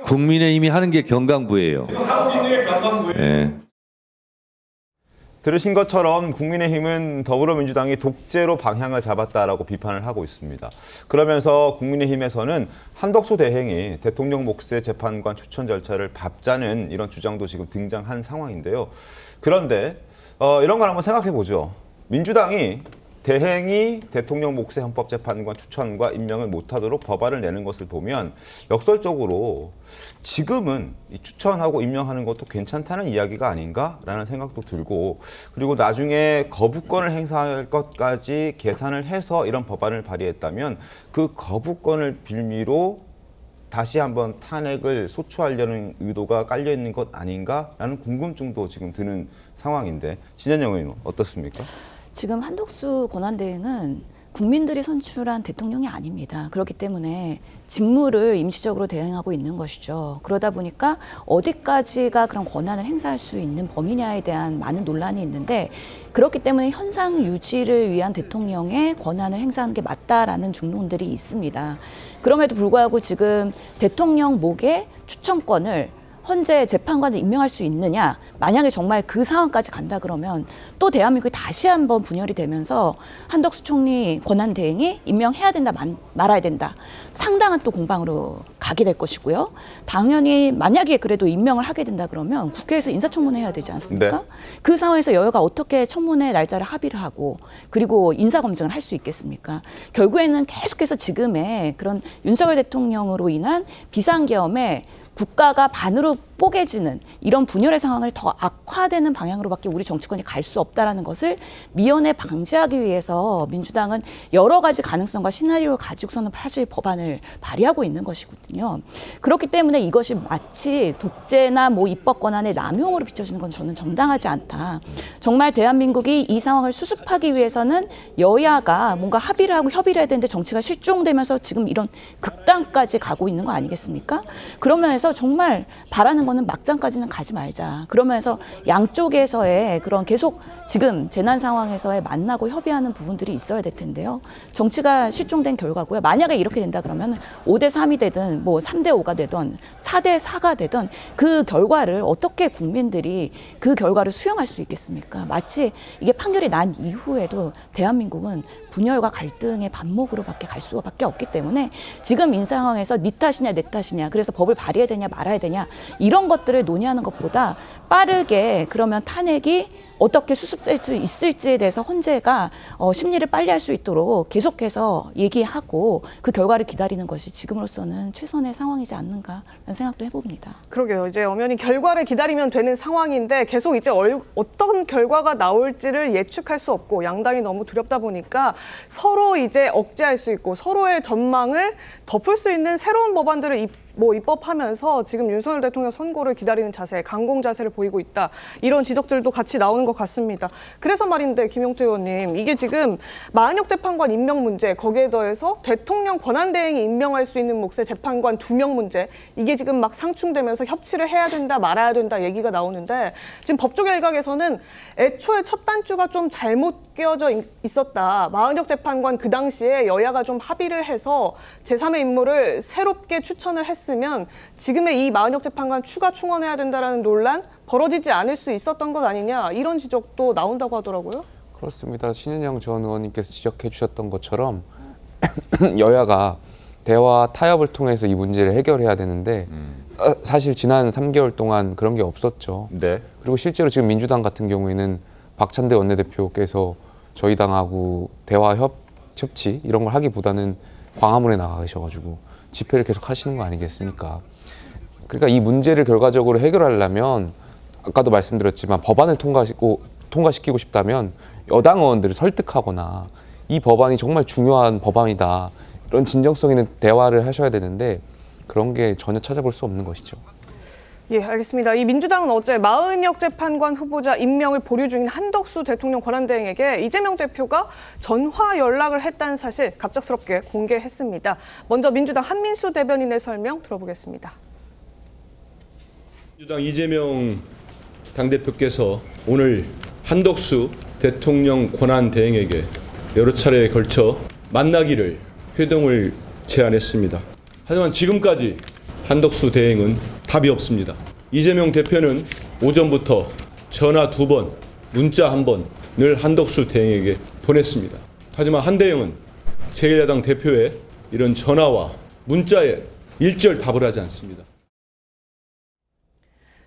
국민의힘이 하는 게 경강부예요. 지금 하고 있는 게 경강부예요. 네. 들으신 것처럼 국민의힘은 더불어민주당이 독재로 방향을 잡았다라고 비판을 하고 있습니다. 그러면서 국민의힘에서는 한덕수 대행이 대통령 몫의 재판관 추천 절차를 밟자는 이런 주장도 지금 등장한 상황인데요. 그런데 이런 걸 한번 생각해 보죠. 민주당이 대행이 대통령 몫의 헌법재판관 추천과 임명을 못하도록 법안을 내는 것을 보면 역설적으로 지금은 이 추천하고 임명하는 것도 괜찮다는 이야기가 아닌가라는 생각도 들고 그리고 나중에 거부권을 행사할 것까지 계산을 해서 이런 법안을 발의했다면 그 거부권을 빌미로 다시 한번 탄핵을 소추하려는 의도가 깔려 있는 것 아닌가라는 궁금증도 지금 드는 상황인데 신현영 의원 어떻습니까? 지금 한덕수 권한대행은 국민들이 선출한 대통령이 아닙니다. 그렇기 때문에 직무를 임시적으로 대행하고 있는 것이죠. 그러다 보니까 어디까지가 그런 권한을 행사할 수 있는 범위냐에 대한 많은 논란이 있는데 그렇기 때문에 현상 유지를 위한 대통령의 권한을 행사하는 게 맞다라는 중론들이 있습니다. 그럼에도 불구하고 지금 대통령 목의 추천권을 헌재 재판관을 임명할 수 있느냐, 만약에 정말 그 상황까지 간다 그러면 또 대한민국이 다시 한번 분열이 되면서 한덕수 총리 권한대행이 임명해야 된다 말아야 된다 상당한 또 공방으로 가게 될 것이고요. 당연히 만약에 그래도 임명을 하게 된다 그러면 국회에서 인사청문회 해야 되지 않습니까? 네. 그 상황에서 여야가 어떻게 청문회 날짜를 합의를 하고 그리고 인사검증을 할 수 있겠습니까? 결국에는 계속해서 지금의 그런 윤석열 대통령으로 인한 비상계엄에 국가가 반으로 뽀개지는 이런 분열의 상황을 더 악화되는 방향으로밖에 우리 정치권이 갈 수 없다라는 것을 미연에 방지하기 위해서 민주당은 여러 가지 가능성과 시나리오를 가지고서는 사실 법안을 발의하고 있는 것이거든요. 그렇기 때문에 이것이 마치 독재나 뭐 입법 권한의 남용으로 비춰지는 건 저는 정당하지 않다. 정말 대한민국이 이 상황을 수습하기 위해서는 여야가 뭔가 합의를 하고 협의를 해야 되는데 정치가 실종되면서 지금 이런 극단까지 가고 있는 거 아니겠습니까? 그런 면에서 정말 바라는 거는 막장까지는 가지 말자. 그러면서 양쪽에서의 그런 계속 지금 재난 상황에서의 만나고 협의하는 부분들이 있어야 될 텐데요. 정치가 실종된 결과고요. 만약에 이렇게 된다 그러면 5대 3이 되든 뭐 3대 5가 되든 4대 4가 되든 그 결과를 어떻게 국민들이 그 결과를 수용할 수 있겠습니까? 마치 이게 판결이 난 이후에도 대한민국은 분열과 갈등의 반목으로밖에 갈 수밖에 없기 때문에 지금 이 상황에서 네 탓이냐 내 탓이냐 그래서 법을 발의해야 되냐 말아야 되냐 이런 것들을 논의하는 것보다 빠르게 그러면 탄핵이 어떻게 수습될 수 있을지에 대해서 헌재가 심리를 빨리 할 수 있도록 계속해서 얘기하고 그 결과를 기다리는 것이 지금으로서는 최선의 상황이지 않는가라는 생각도 해봅니다. 그러게요. 이제 엄연히 결과를 기다리면 되는 상황인데 계속 이제 어떤 결과가 나올지를 예측할 수 없고 양당이 너무 두렵다 보니까 서로 이제 억제할 수 있고 서로의 전망을 덮을 수 있는 새로운 법안들을 입법하면서 지금 윤석열 대통령 선고를 기다리는 자세, 강공 자세를 보이고 있다. 이런 지적들도 같이 나오는 것 같습니다. 그래서 말인데 김용태 의원님, 이게 지금 마은혁 재판관 임명 문제, 거기에 더해서 대통령 권한대행이 임명할 수 있는 몫의 재판관 2명 문제, 이게 지금 막 상충되면서 협치를 해야 된다, 말아야 된다 얘기가 나오는데 지금 법조 일각에서는 애초에 첫 단추가 좀 잘못 끼어져 있었다. 마은혁 재판관 그 당시에 여야가 좀 합의를 해서 제3의 인물을 새롭게 추천을 했으면 지금의 이 마은혁 재판관 추가 충원해야 된다라는 논란 벌어지지 않을 수 있었던 것 아니냐 이런 지적도 나온다고 하더라고요. 그렇습니다. 신은영 전 의원님께서 지적해 주셨던 것처럼 여야가 대화 타협을 통해서 이 문제를 해결해야 되는데 사실 지난 3개월 동안 그런 게 없었죠. 네. 그리고 실제로 지금 민주당 같은 경우에는 박찬대 원내대표께서 저희 당하고 대화 협치 이런 걸 하기보다는 광화문에 나가 계셔가지고 집회를 계속 하시는 거 아니겠습니까? 그러니까 이 문제를 결과적으로 해결하려면 아까도 말씀드렸지만 법안을 통과시키고 싶다면 여당 의원들을 설득하거나 이 법안이 정말 중요한 법안이다. 이런 진정성 있는 대화를 하셔야 되는데 그런 게 전혀 찾아볼 수 없는 것이죠. 예, 알겠습니다. 이 민주당은 어제 마은혁 재판관 후보자 임명을 보류 중인 한덕수 대통령 권한대행에게 이재명 대표가 전화 연락을 했다는 사실 갑작스럽게 공개했습니다. 먼저 민주당 한민수 대변인의 설명 들어보겠습니다. 민주당 이재명 당대표께서 오늘 한덕수 대통령 권한대행에게 여러 차례에 걸쳐 만나기를 회동을 제안했습니다. 하지만 지금까지 한덕수 대행은 답이 없습니다. 이재명 대표는 오전부터 전화 2번, 문자 1번을 한덕수 대행에게 보냈습니다. 하지만 한 대행은 제1야당 대표의 이런 전화와 문자에 일절 답을 하지 않습니다.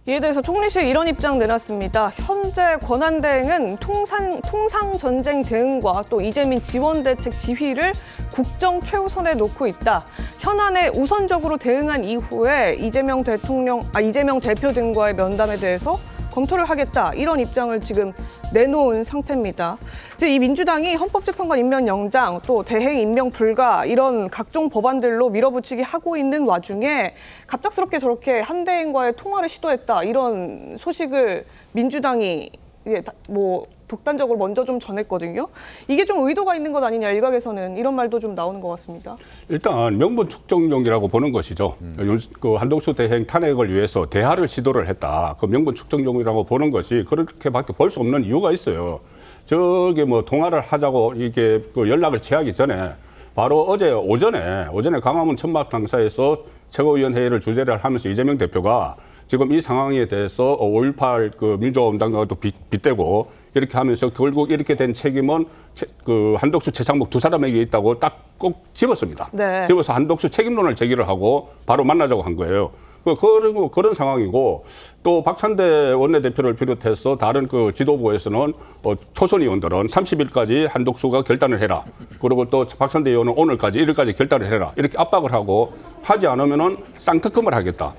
이에 대해서 총리실 이런 입장 내놨습니다. 현재 권한대행은 통상전쟁 대응과 또 이재민 지원대책 지휘를 국정 최우선에 놓고 있다. 현안에 우선적으로 대응한 이후에 이재명 대표 등과의 면담에 대해서 검토를 하겠다. 이런 입장을 지금 내놓은 상태입니다. 즉 이 민주당이 헌법재판관 임명 영장 또 대행 임명 불가 이런 각종 법안들로 밀어붙이기 하고 있는 와중에 갑작스럽게 저렇게 한 대행과의 통화를 시도했다. 이런 소식을 민주당이 독단적으로 먼저 좀 전했거든요. 이게 좀 의도가 있는 것 아니냐 일각에서는 이런 말도 좀 나오는 것 같습니다. 일단 명분 축적용이라고 보는 것이죠. 그 한덕수 대행 탄핵을 위해서 대화를 시도를 했다. 그 명분 축적용이라고 보는 것이 그렇게밖에 볼 수 없는 이유가 있어요. 저기 통화를 하자고 이게 그 연락을 취하기 전에 바로 어제 오전에 광화문 천막 당사에서 최고위원회의를 주재를 하면서 이재명 대표가 지금 이 상황에 대해서 5.18 그 민주화운동과 또 빗대고 이렇게 하면서 결국 이렇게 된 책임은 그 한덕수, 최상목 두 사람에게 있다고 딱 꼭 집었습니다. 네. 집어서 한덕수 책임론을 제기를 하고 바로 만나자고 한 거예요. 그리고 그런 상황이고 또 박찬대 원내대표를 비롯해서 다른 그 지도부에서는 초선 의원들은 30일까지 한덕수가 결단을 해라. 그리고 또 박찬대 의원은 오늘까지 1일까지 결단을 해라. 이렇게 압박을 하고 하지 않으면은 쌍특검을 하겠다.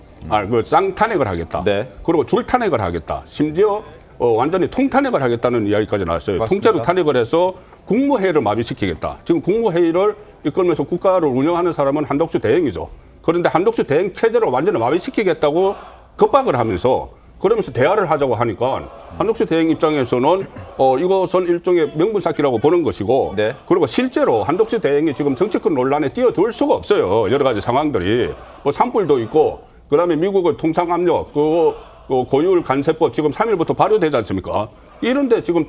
그 쌍탄핵을 하겠다. 네. 그리고 줄탄핵을 하겠다. 심지어 완전히 통탄핵을 하겠다는 이야기까지 나왔어요. 맞습니다. 통째로 탄핵을 해서 국무회의를 마비시키겠다. 지금 국무회의를 이끌면서 국가를 운영하는 사람은 한덕수 대행이죠. 그런데 한덕수 대행 체제를 완전히 마비시키겠다고 겁박을 하면서 그러면서 대화를 하자고 하니까 한덕수 대행 입장에서는 이것은 일종의 명분 쌓기라고 보는 것이고 네. 그리고 실제로 한덕수 대행이 지금 정치권 논란에 뛰어들 수가 없어요. 여러 가지 상황들이 뭐 산불도 있고 그다음에 미국의 통상 압력 그 고율 간세법 지금 3일부터 발효되지 않습니까? 이런데 지금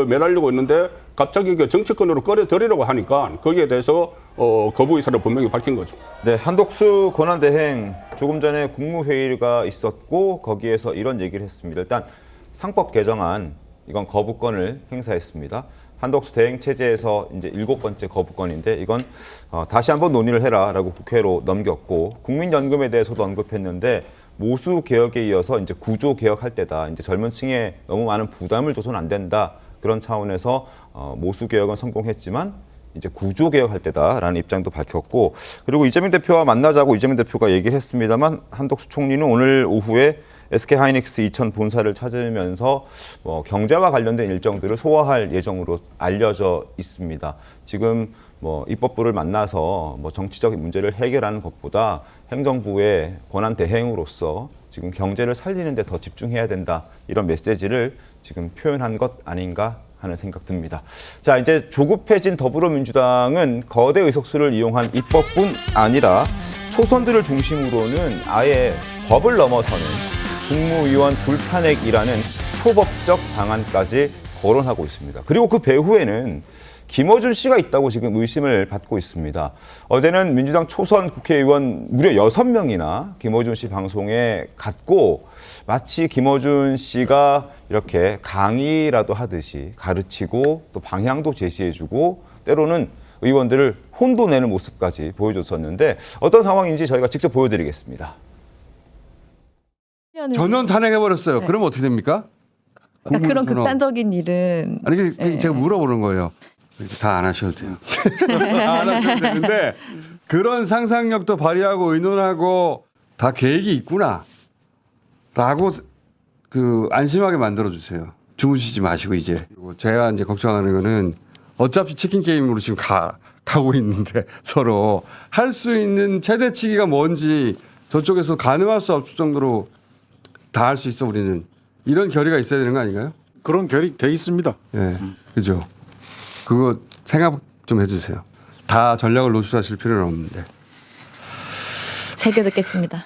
매달리고 있는데 갑자기 그 정치권으로 끌어들이려고 하니까 거기에 대해서 거부 의사를 분명히 밝힌 거죠. 네, 한덕수 권한대행 조금 전에 국무회의가 있었고 거기에서 이런 얘기를 했습니다. 일단 상법 개정안 이건 거부권을 행사했습니다. 한덕수 대행 체제에서 이제 7번째 거부권인데 이건 다시 한번 논의를 해라라고 국회로 넘겼고 국민연금에 대해서도 언급했는데 모수 개혁에 이어서 이제 구조 개혁할 때다. 이제 젊은 층에 너무 많은 부담을 줘서는 안 된다. 그런 차원에서 모수 개혁은 성공했지만 이제 구조 개혁할 때다라는 입장도 밝혔고 그리고 이재명 대표와 만나자고 이재명 대표가 얘기를 했습니다만 한덕수 총리는 오늘 오후에 SK하이닉스 이천 본사를 찾으면서 경제와 관련된 일정들을 소화할 예정으로 알려져 있습니다. 지금 입법부를 만나서 정치적인 문제를 해결하는 것보다 행정부의 권한 대행으로서 지금 경제를 살리는 데 더 집중해야 된다. 이런 메시지를 지금 표현한 것 아닌가 하는 생각 듭니다. 자, 이제 조급해진 더불어민주당은 거대 의석수를 이용한 입법뿐 아니라 초선들을 중심으로는 아예 법을 넘어서는 국무위원 줄탄핵이라는 초법적 방안까지 거론하고 있습니다. 그리고 그 배후에는 김어준 씨가 있다고 지금 의심을 받고 있습니다. 어제는 민주당 초선 국회의원 무려 6명이나 김어준 씨 방송에 갔고 마치 김어준 씨가 이렇게 강의라도 하듯이 가르치고 또 방향도 제시해주고 때로는 의원들을 혼돈내는 모습까지 보여줬었는데 어떤 상황인지 저희가 직접 보여드리겠습니다. 전원 탄핵해버렸어요. 네. 그러면 어떻게 됩니까? 그러니까 그런 극단적인 일은 아니 제가 물어보는 거예요. 다 안 하셔도 돼요. 안 하셔도 되는데 그런 상상력도 발휘하고 의논하고 다 계획이 있구나 라고 안심하게 만들어 주세요. 주무시지 마시고 이제. 제가 이제 걱정하는 거는 어차피 치킨 게임으로 지금 가고 있는데 서로 할 수 있는 최대치기가 뭔지 저쪽에서 가늠할 수 없을 정도로 다 할 수 있어 우리는. 이런 결의가 있어야 되는 거 아닌가요? 그런 결의 돼 있습니다. 네, 그죠. 그거 생각 좀 해주세요. 다 전략을 노출하실 필요는 없는데. 새겨 듣겠습니다.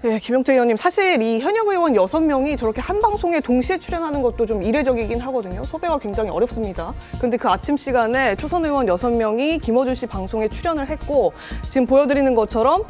예, 김용태 의원님, 사실 이 현역 의원 6명이 저렇게 한 방송에 동시에 출연하는 것도 좀 이례적이긴 하거든요. 섭외가 굉장히 어렵습니다. 그런데 그 아침 시간에 초선 의원 6명이 김어준 씨 방송에 출연을 했고 지금 보여드리는 것처럼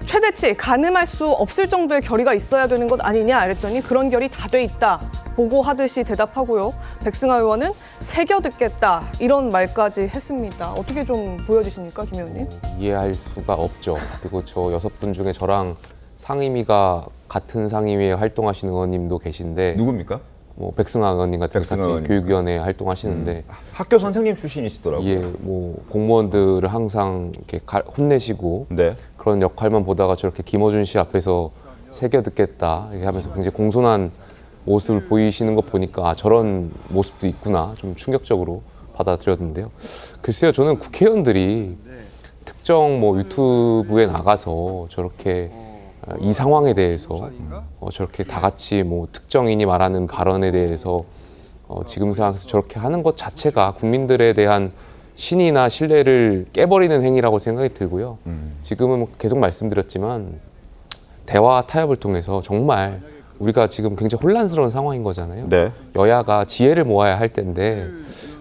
최대치 가늠할 수 없을 정도의 결의가 있어야 되는 것 아니냐 이랬더니 그런 결의 다 돼 있다. 보고하듯이 대답하고요. 백승하 의원은 새겨 듣겠다. 이런 말까지 했습니다. 어떻게 좀 보여지십니까, 김 의원님? 이해할 수가 없죠. 그리고 저 6분 중에 저랑 상임위가 같은 상임위에 활동하시는 의원님도 계신데 누굽니까? 뭐 백승하 의원님 같은 같이 교육위원회 활동하시는데 학교 선생님 출신이시더라고요. 예, 뭐 공무원들을 항상 이렇게 혼내시고 네. 그런 역할만 보다가 저렇게 김어준 씨 앞에서 새겨 듣겠다 이렇게 하면서 굉장히 공손한 모습을 보이시는 것 보니까 저런 모습도 있구나 좀 충격적으로 받아들였는데요. 글쎄요, 저는 국회의원들이 특정 뭐 유튜브에 나가서 저렇게 이 상황에 대해서 저렇게 다 같이 뭐 특정인이 말하는 발언에 대해서 지금 상황에서 저렇게 하는 것 자체가 국민들에 대한 신의나 신뢰를 깨버리는 행위라고 생각이 들고요. 지금은 계속 말씀드렸지만 대화와 타협을 통해서 정말 우리가 지금 굉장히 혼란스러운 상황인 거잖아요. 네. 여야가 지혜를 모아야 할 텐데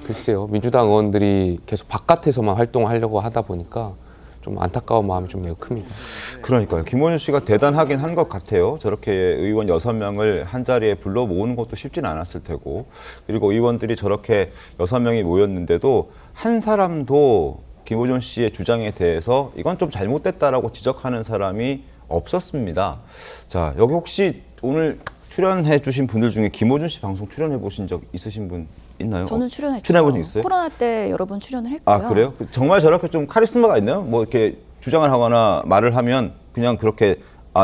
글쎄요, 민주당 의원들이 계속 바깥에서만 활동하려고 하다 보니까 좀 안타까운 마음이 좀 매우 큽니다. 그러니까요. 김원준 씨가 대단하긴 한 것 같아요. 저렇게 의원 6명을 한 자리에 불러 모으는 것도 쉽지는 않았을 테고, 그리고 의원들이 저렇게 6명이 모였는데도 한 사람도 김원준 씨의 주장에 대해서 이건 좀 잘못됐다라고 지적하는 사람이 없었습니다. 자, 여기 혹시 오늘 출연해 주신 분들 중에 김원준 씨 방송 출연해 보신 적 있으신 분 있나요? 저는 출연했죠. 출연해 보신 적 있어요? 코로나 때 여러 번 출연을 했고요. 아, 그래요? 정말 저렇게 좀 카리스마가 있나요? 뭐 이렇게 주장을 하거나 말을 하면 그냥 그렇게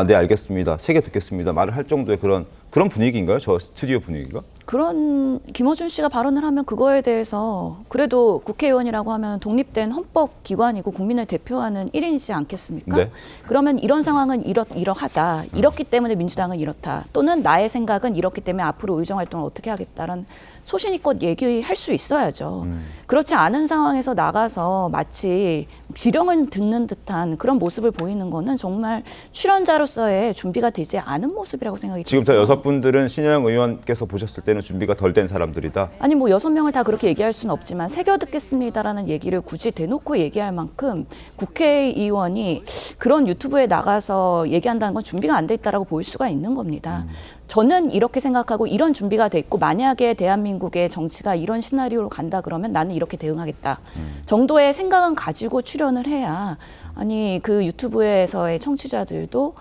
네, 알겠습니다. 새겨 듣겠습니다. 말을 할 정도의 그런 분위기인가요? 저 스튜디오 분위기가? 그런 김어준 씨가 발언을 하면 그거에 대해서 그래도 국회의원이라고 하면 독립된 헌법기관이고 국민을 대표하는 1인이지 않겠습니까? 네. 그러면 이런 상황은 이러하다. 이렇기 때문에 민주당은 이렇다. 또는 나의 생각은 이렇기 때문에 앞으로 의정활동을 어떻게 하겠다는 소신있고 얘기할 수 있어야죠. 그렇지 않은 상황에서 나가서 마치 지령을 듣는 듯한 그런 모습을 보이는 거는 정말 출연자로서의 준비가 되지 않은 모습이라고 생각이 듭니다. 지금 저 6분들은 신여영 의원께서 보셨을 때는 준비가 덜 된 사람들이다. 아니 뭐 6명을 다 그렇게 얘기할 수는 없지만 새겨 듣겠습니다라는 얘기를 굳이 대놓고 얘기할 만큼 국회의원이 그런 유튜브에 나가서 얘기한다는 건 준비가 안 돼 있다라고 보일 수가 있는 겁니다. 저는 이렇게 생각하고 이런 준비가 돼 있고 만약에 대한민국의 정치가 이런 시나리오로 간다 그러면 나는 이렇게 대응하겠다 정도의 생각은 가지고 출연을 해야 아니 그 유튜브에서의 청취자들도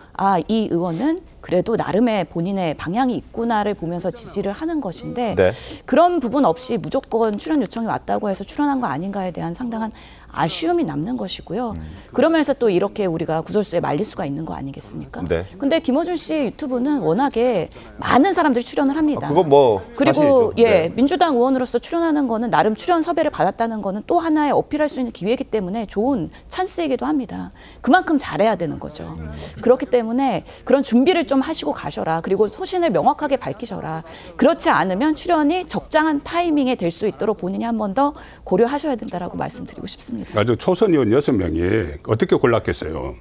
이 의원은 그래도 나름의 본인의 방향이 있구나를 보면서 지지를 하는 것인데 네. 그런 부분 없이 무조건 출연 요청이 왔다고 해서 출연한 거 아닌가에 대한 상당한 아쉬움이 남는 것이고요. 그러면서 또 이렇게 우리가 구설수에 말릴 수가 있는 거 아니겠습니까? 네. 근데 김어준 씨 유튜브는 워낙에 많은 사람들이 출연을 합니다. 그건 뭐 그리고 사실이죠. 예, 네. 민주당 의원으로서 출연하는 거는 나름 출연 섭외를 받았다는 거는 또 하나의 어필할 수 있는 기회이기 때문에 좋은 찬스이기도 합니다. 그만큼 잘해야 되는 거죠. 그렇기 때문에 그런 준비를 좀 하시고 가셔라. 그리고 소신을 명확하게 밝히셔라. 그렇지 않으면 출연이 적당한 타이밍에 될 수 있도록 본인이 한 번 더 고려하셔야 된다라고 말씀드리고 싶습니다. 아주 초선 의원 6명이 어떻게 골랐겠어요?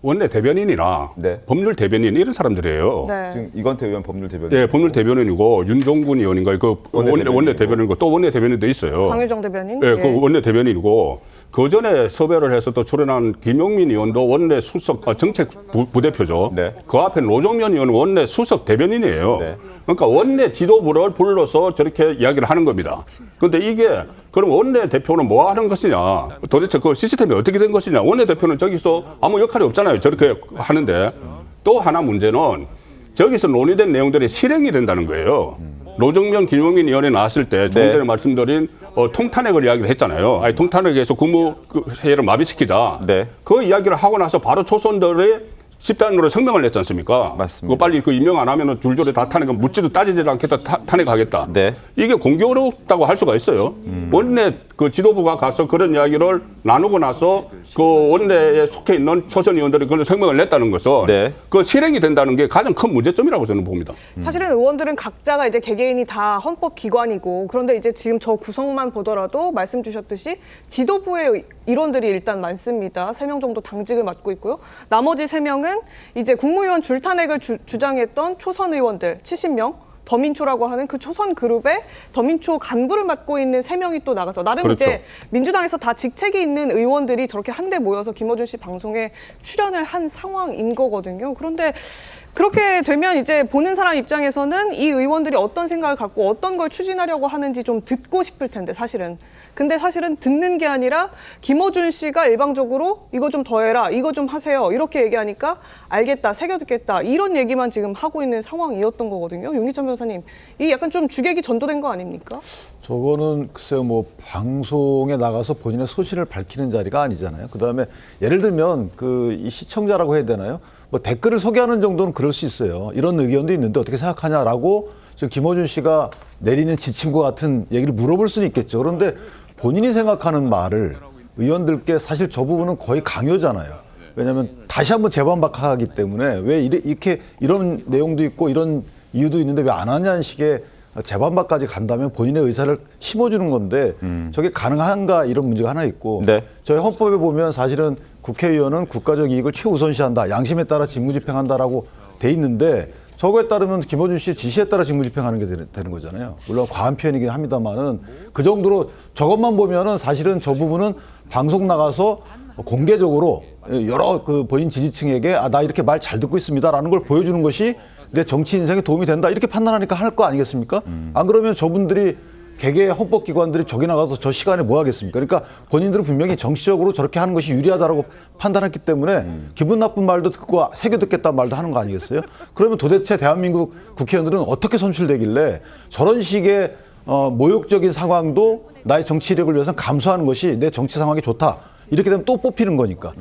원내 대변인이나 네. 법률 대변인 이런 사람들이에요. 네. 지금 이건태 의원 법률 대변인. 예, 법률 대변인이고 윤종군 의원인가 그 원내 대변인이고 또 원내 대변인도 있어요. 강유정 대변인. 예, 그 원내 대변인이고 그 전에 섭외를 해서 또 출연한 김용민 의원도 원내 수석 정책 부대표죠. 네. 그 앞에 노정면 의원은 원내 수석 대변인이에요. 네. 그러니까 원내 지도부를 불러서 저렇게 이야기를 하는 겁니다. 그런데 이게 그럼 원내 대표는 뭐 하는 것이냐? 도대체 그 시스템이 어떻게 된 것이냐? 원내 대표는 저기서 아무 역할이 없잖아요. 저렇게 하는데 또 하나 문제는 저기서 논의된 내용들이 실행이 된다는 거예요. 노정면, 김용민 의원이 나왔을 때 조금 전에 말씀드린 통탄핵을 이야기를 했잖아요. 아니, 통탄핵에서 국무회의를 마비시키자. 네. 그 이야기를 하고 나서 바로 초선들의 집단으로 성명을 냈지 않습니까? 맞습니다. 그거 빨리 그 임명 안 하면 줄줄이 다 탄핵은 묻지도 따지지 않겠다 탄핵하겠다. 네. 이게 공교롭다고 할 수가 있어요. 원내 그 지도부가 가서 그런 이야기를 나누고 나서 그 원내에 속해 있는 초선 의원들이 그런 성명을 냈다는 것은 네. 그 실행이 된다는 게 가장 큰 문제점이라고 저는 봅니다. 사실은 의원들은 각자가 이제 개개인이 다 헌법기관이고 그런데 이제 지금 저 구성만 보더라도 말씀 주셨듯이 지도부의 일원들이 일단 많습니다. 3명 정도 당직을 맡고 있고요. 나머지 3명은 이제 국무위원 줄탄핵을 주장했던 초선 의원들 70명. 더민초라고 하는 그 초선 그룹에 더민초 간부를 맡고 있는 3명이 또 나가서 나름 그렇죠. 이제 민주당에서 다 직책이 있는 의원들이 저렇게 한데 모여서 김어준 씨 방송에 출연을 한 상황인 거거든요. 그런데 그렇게 되면 이제 보는 사람 입장에서는 이 의원들이 어떤 생각을 갖고 어떤 걸 추진하려고 하는지 좀 듣고 싶을 텐데 사실은. 근데 사실은 듣는 게 아니라 김어준 씨가 일방적으로 이거 좀 더해라, 이거 좀 하세요 이렇게 얘기하니까 알겠다, 새겨 듣겠다 이런 얘기만 지금 하고 있는 상황이었던 거거든요. 윤기찬 변호사님, 이 약간 좀 주객이 전도된 거 아닙니까? 저거는 글쎄요, 뭐 방송에 나가서 본인의 소신을 밝히는 자리가 아니잖아요. 그다음에 예를 들면 이 시청자라고 해야 되나요? 뭐 댓글을 소개하는 정도는 그럴 수 있어요. 이런 의견도 있는데 어떻게 생각하냐라고 지금 김어준 씨가 내리는 지침과 같은 얘기를 물어볼 수는 있겠죠. 그런데 본인이 생각하는 말을 의원들께 사실 저 부분은 거의 강요잖아요. 왜냐하면 다시 한번 재반박하기 때문에 왜 이렇게 이런 내용도 있고 이런 이유도 있는데 왜 안 하냐는 식의 재반박까지 간다면 본인의 의사를 심어주는 건데 저게 가능한가 이런 문제가 하나 있고 네. 저희 헌법에 보면 사실은 국회의원은 국가적 이익을 최우선시한다. 양심에 따라 직무집행한다라고 돼 있는데 저거에 따르면 김어준 씨의 지시에 따라 직무집행하는 게 되는 거잖아요. 물론 과한 표현이긴 합니다만은 그 정도로 저것만 보면은 사실은 저 부분은 방송 나가서 공개적으로 여러 그 본인 지지층에게 나 이렇게 말 잘 듣고 있습니다라는 걸 보여주는 것이 내 정치 인생에 도움이 된다 이렇게 판단하니까 할 거 아니겠습니까? 안 그러면 저분들이 개개 헌법기관들이 저기 나가서 저 시간에 뭐 하겠습니까? 그러니까 본인들은 분명히 정치적으로 저렇게 하는 것이 유리하다라고 판단했기 때문에 기분 나쁜 말도 듣고 새겨 듣겠다는 말도 하는 거 아니겠어요? 그러면 도대체 대한민국 국회의원들은 어떻게 선출되길래 저런 식의 모욕적인 상황도 나의 정치력을 위해서 감수하는 것이 내 정치 상황이 좋다. 이렇게 되면 또 뽑히는 거니까.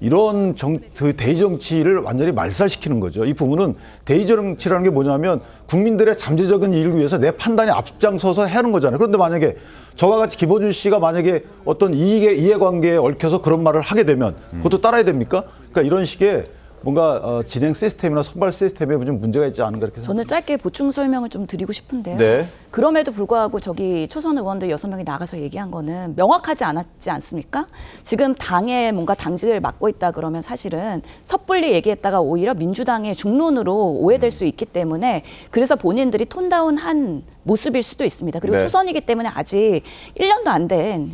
이런 그 대의 정치를 완전히 말살시키는 거죠. 이 부분은 대의 정치라는 게 뭐냐면 국민들의 잠재적인 이익을 위해서 내 판단에 앞장서서 하는 거잖아요. 그런데 만약에 저와 같이 김어준 씨가 만약에 어떤 이해관계에 얽혀서 그런 말을 하게 되면 그것도 따라야 됩니까? 그러니까 이런 식의 뭔가 진행 시스템이나 선발 시스템에 좀 문제가 있지 않은가 이렇게 저는 생각합니다. 짧게 보충 설명을 좀 드리고 싶은데요. 네. 그럼에도 불구하고 저기 초선 의원들 6명이 나가서 얘기한 거는 명확하지 않았지 않습니까? 지금 당에 뭔가 당직을 맡고 있다 그러면 사실은 섣불리 얘기했다가 오히려 민주당의 중론으로 오해될 수 있기 때문에 그래서 본인들이 톤다운한 모습일 수도 있습니다. 그리고 네. 초선이기 때문에 아직 1년도 안 된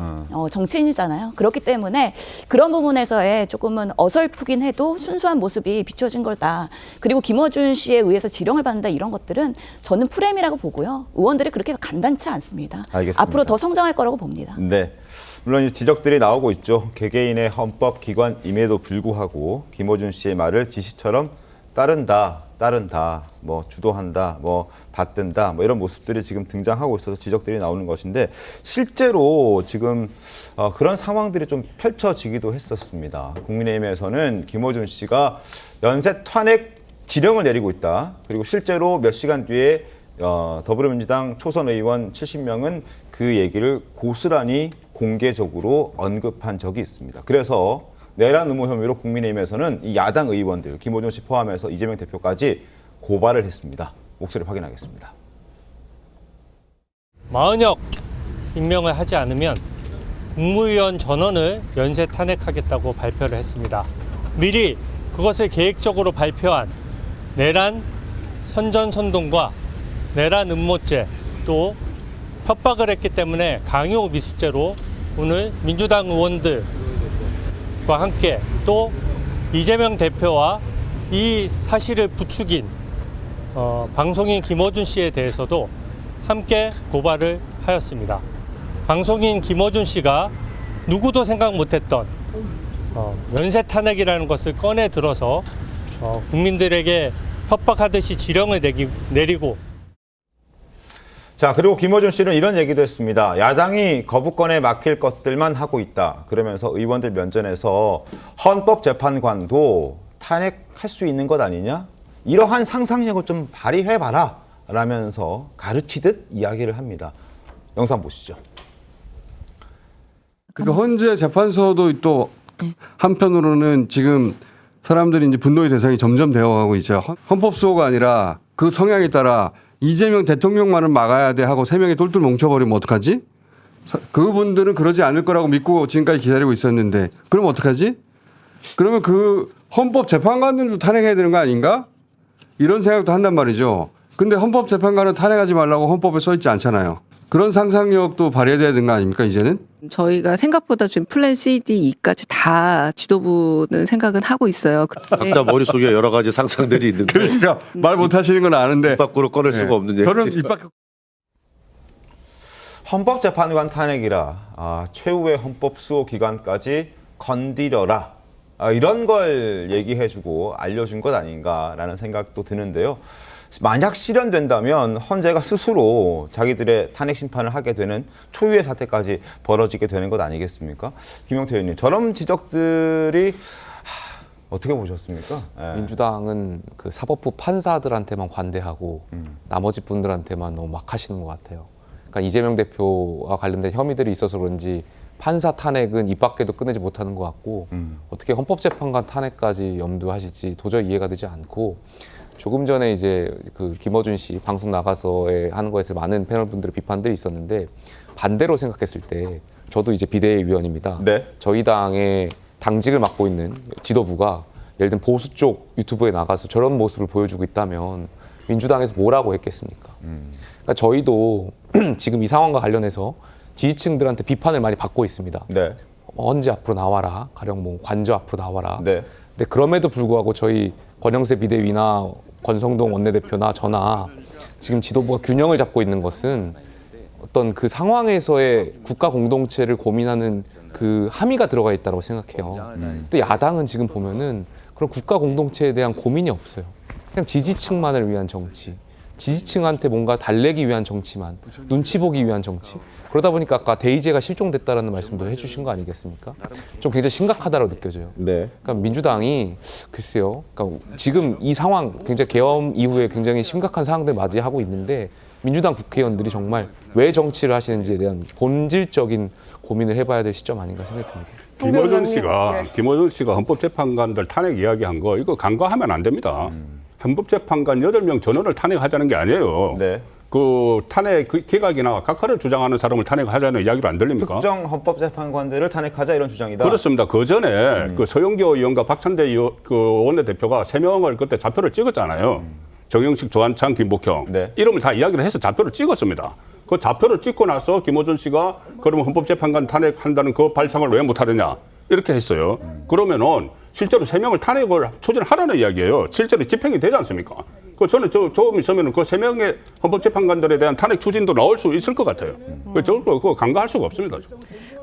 정치인이잖아요. 그렇기 때문에 그런 부분에서의 조금은 어설프긴 해도 순수한 모습이 비춰진 거다. 그리고 김어준 씨에 의해서 지령을 받는다 이런 것들은 저는 프레임이라고 보고요. 의원들이 그렇게 간단치 않습니다. 알겠습니다. 앞으로 더 성장할 거라고 봅니다. 네. 물론 이 지적들이 나오고 있죠. 개개인의 헌법기관임에도 불구하고 김어준 씨의 말을 지시처럼 따른다, 뭐 주도한다, 뭐 받든다, 뭐 이런 모습들이 지금 등장하고 있어서 지적들이 나오는 것인데 실제로 지금 그런 상황들이 좀 펼쳐지기도 했었습니다. 국민의힘에서는 김어준 씨가 연쇄 탄핵 지령을 내리고 있다. 그리고 실제로 몇 시간 뒤에 더불어민주당 초선 의원 70명은 그 얘기를 고스란히 공개적으로 언급한 적이 있습니다. 그래서 내란 음모 혐의로 국민의힘에서는 이 야당 의원들, 김어준 씨 포함해서 이재명 대표까지 고발을 했습니다. 목소리 확인하겠습니다. 마은혁 임명을 하지 않으면 국무위원 전원을 연쇄 탄핵하겠다고 발표를 했습니다. 미리 그것을 계획적으로 발표한 내란 선전선동과 내란 음모죄 또 협박을 했기 때문에 강요 미수죄로 오늘 민주당 의원들과 함께 또 이재명 대표와 이 사실을 부추긴 방송인 김어준 씨에 대해서도 함께 고발을 하였습니다. 방송인 김어준 씨가 누구도 생각 못했던 연쇄 탄핵이라는 것을 꺼내 들어서 국민들에게 협박하듯이 지령을 내리고 자, 그리고 김어준 씨는 이런 얘기도 했습니다. 야당이 거부권에 막힐 것들만 하고 있다. 그러면서 의원들 면전에서 헌법재판관도 탄핵할 수 있는 것 아니냐? 이러한 상상력을 좀 발휘해봐라. 라면서 가르치듯 이야기를 합니다. 영상 보시죠. 그러니까 헌재 재판소도 또 한편으로는 지금 사람들이 이제 분노의 대상이 점점 되어가고 있죠. 헌법수호가 아니라 그 성향에 따라 이재명 대통령만은 막아야 돼 하고 3명이 똘똘 뭉쳐버리면 어떡하지? 그분들은 그러지 않을 거라고 믿고 지금까지 기다리고 있었는데 그럼 어떡하지? 그러면 그 헌법재판관들도 탄핵해야 되는 거 아닌가? 이런 생각도 한단 말이죠. 근데 헌법재판관은 탄핵하지 말라고 헌법에 써 있지 않잖아야 그런 상상력도 발휘해야 되는 거 아닙니까 이제는? 저희가 생각보다 지금 플랜 C, D, E까지 다 지도부는 생각은 하고 있어요. 각자 머릿속에 여러 가지 상상들이 있는데 그러니까 말 못하시는 건 아는데 입 밖으로 꺼낼 수가 없는 얘기. 저는 입 밖 헌법재판관 탄핵이라 최후의 헌법수호 기관까지 건드려라. 이런 걸 얘기해주고 알려준 것 아닌가라는 생각도 드는데요. 만약 실현된다면 헌재가 스스로 자기들의 탄핵 심판을 하게 되는 초유의 사태까지 벌어지게 되는 것 아니겠습니까? 김용태 의원님, 저런 지적들이 어떻게 보셨습니까? 민주당은 그 사법부 판사들한테만 관대하고 나머지 분들한테만 너무 막 하시는 것 같아요. 그러니까 이재명 대표와 관련된 혐의들이 있어서 그런지 판사 탄핵은 입 밖에도 꺼내지 못하는 것 같고 어떻게 헌법재판관 탄핵까지 염두하실지 도저히 이해가 되지 않고 조금 전에 이제 그 김어준 씨 방송 나가서 하는 거에 대해서 많은 패널 분들의 비판들이 있었는데 반대로 생각했을 때 저도 이제 비대위 위원입니다. 네. 저희 당의 당직을 맡고 있는 지도부가 예를 들면 보수 쪽 유튜브에 나가서 저런 모습을 보여주고 있다면 민주당에서 뭐라고 했겠습니까? 그러니까 저희도 지금 이 상황과 관련해서 지지층들한테 비판을 많이 받고 있습니다. 네. 언제 앞으로 나와라. 가령 뭐 관저 앞으로 나와라. 네. 근데 그럼에도 불구하고 저희 권영세 비대위나 권성동 원내대표나 저나 지금 지도부가 균형을 잡고 있는 것은 어떤 그 상황에서의 국가 공동체를 고민하는 그 함의가 들어가 있다고 생각해요. 근데 야당은 지금 보면은 그런 국가 공동체에 대한 고민이 없어요. 그냥 지지층만을 위한 정치, 지지층한테 뭔가 달래기 위한 정치만, 눈치 보기 위한 정치. 그러다 보니까 아까 대의제가 실종됐다라는 말씀도 해주신 거 아니겠습니까? 좀 굉장히 심각하다고 느껴져요. 네. 그러니까 민주당이 글쎄요, 그러니까 지금 이 상황 굉장히 계엄 이후에 굉장히 심각한 상황들 맞이하고 있는데 민주당 국회의원들이 정말 왜 정치를 하시는지에 대한 본질적인 고민을 해봐야 될 시점 아닌가 생각이 듭니다. 김어준 씨가 헌법재판관들 탄핵 이야기한 거 이거 간과하면 안 됩니다. 헌법재판관 8명 전원을 탄핵하자는 게 아니에요. 네. 그 탄핵 기각이나 각하를 주장하는 사람을 탄핵하자는 이야기를 안 들립니까? 특정 헌법재판관들을 탄핵하자 이런 주장이다. 그렇습니다. 그 전에 그 서영교 의원과 박찬대 그 원내대표가 3명을 그때 좌표를 찍었잖아요. 정영식, 조한창, 김복형 이름을 다 이야기를 해서 좌표를 찍었습니다. 그 좌표를 찍고 나서 김어준 씨가 그러면 헌법재판관 탄핵한다는 그 발상을 왜 못하느냐 이렇게 했어요. 그러면은 실제로 3명을 탄핵을 추진하라는 이야기예요. 실제로 집행이 되지 않습니까? 그 저는 조금 있으면 그 3명의 헌법재판관들에 대한 탄핵 추진도 나올 수 있을 것 같아요. 그거 간과할 수가 없습니다.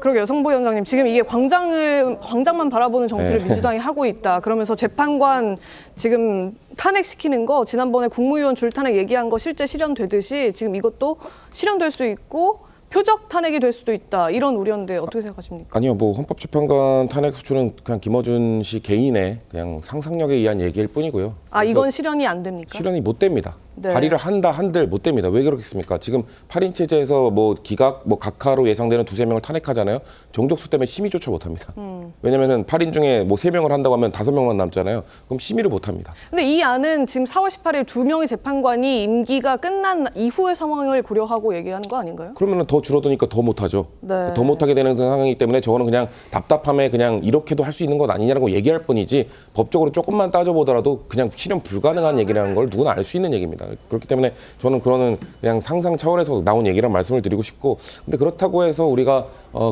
그러게요, 성부위원장님. 지금 이게 광장만 바라보는 정치를 네. 민주당이 하고 있다. 그러면서 재판관 지금 탄핵시키는 거 지난번에 국무위원 줄탄핵 얘기한 거 실제 실현되듯이 지금 이것도 실현될 수 있고 표적 탄핵이 될 수도 있다. 이런 우려인데 어떻게 생각하십니까? 아니요, 뭐 헌법재판관 탄핵 소추는 그냥 김어준 씨 개인의 그냥 상상력에 의한 얘기일 뿐이고요. 아, 이건 실현이 안 됩니까? 실현이 못 됩니다. 네. 발의를 한들 못 됩니다. 왜 그렇겠습니까? 지금 8인 체제에서 뭐 기각, 뭐 각하로 예상되는 2-3명을 탄핵하잖아요. 정족수 때문에 심의조차 못 합니다. 왜냐면은 8인 중에 뭐 3명을 한다고 하면 5명만 남잖아요. 그럼 심의를 못 합니다. 근데 이 안은 지금 4월 18일 2명의 재판관이 임기가 끝난 이후의 상황을 고려하고 얘기하는 거 아닌가요? 그러면은 더 줄어드니까 더 못하죠. 네. 더 못하게 되는 상황이기 때문에 저거는 그냥 답답함에 그냥 이렇게도 할 수 있는 것 아니냐고 얘기할 뿐이지 법적으로 조금만 따져보더라도 그냥 실현 불가능한 얘기라는 걸 누구나 알 수 있는 얘기입니다. 그렇기 때문에 저는 그냥 상상 차원에서 나온 얘기란 말씀을 드리고 싶고, 근데 그렇다고 해서 우리가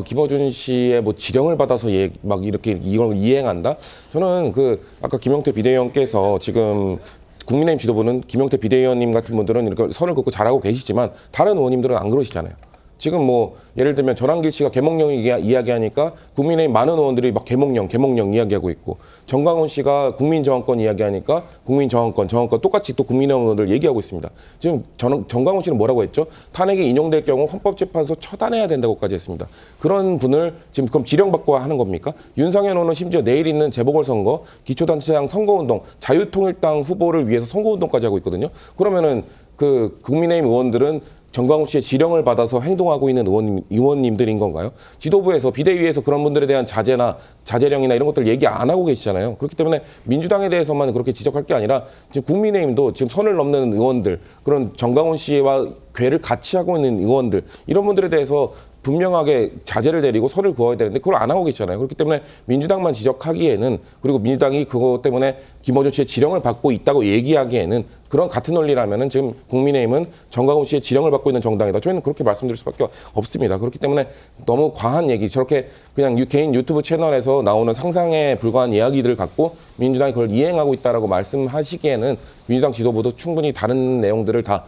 김어준 씨의 뭐 지령을 받아서 막 이렇게 이걸 이행한다? 저는 아까 김용태 비대위원께서 지금 국민의힘 지도부는 김용태 비대위원님 같은 분들은 이렇게 선을 긋고 잘하고 계시지만 다른 의원님들은 안 그러시잖아요. 지금 뭐 예를 들면 전환길 씨가 계몽령 이야기하니까 국민의힘 많은 의원들이 막 계몽령 이야기하고 있고, 정광훈 씨가 국민저항권 이야기하니까 국민저항권 똑같이 또 국민의힘 의원들 얘기하고 있습니다. 지금 정광훈 씨는 뭐라고 했죠? 탄핵이 인용될 경우 헌법재판소 처단해야 된다고까지 했습니다. 그런 분을 지금 그럼 지령받고 하는 겁니까? 윤상현 의원은 심지어 내일 있는 재보궐선거, 기초단체장 선거운동, 자유통일당 후보를 위해서 선거운동까지 하고 있거든요. 그러면은 국민의힘 의원들은 정광훈 씨의 지령을 받아서 행동하고 있는 의원님들인 건가요? 지도부에서 비대위에서 그런 분들에 대한 자제령이나 이런 것들 얘기 안 하고 계시잖아요. 그렇기 때문에 민주당에 대해서만 그렇게 지적할 게 아니라 지금 국민의힘도 지금 선을 넘는 의원들, 그런 정광훈 씨와 궤를 같이 하고 있는 의원들, 이런 분들에 대해서 분명하게 자제를 내리고 선을 그어야 되는데 그걸 안 하고 계시잖아요. 그렇기 때문에 민주당만 지적하기에는, 그리고 민주당이 그것 때문에 김어준 씨의 지령을 받고 있다고 얘기하기에는, 그런 같은 논리라면은 지금 국민의힘은 정광훈 씨의 지령을 받고 있는 정당이다. 저희는 그렇게 말씀드릴 수밖에 없습니다. 그렇기 때문에 너무 과한 얘기, 저렇게 그냥 개인 유튜브 채널에서 나오는 상상에 불과한 이야기들을 갖고 민주당이 그걸 이행하고 있다라고 말씀하시기에는 민주당 지도부도 충분히 다른 내용들을 다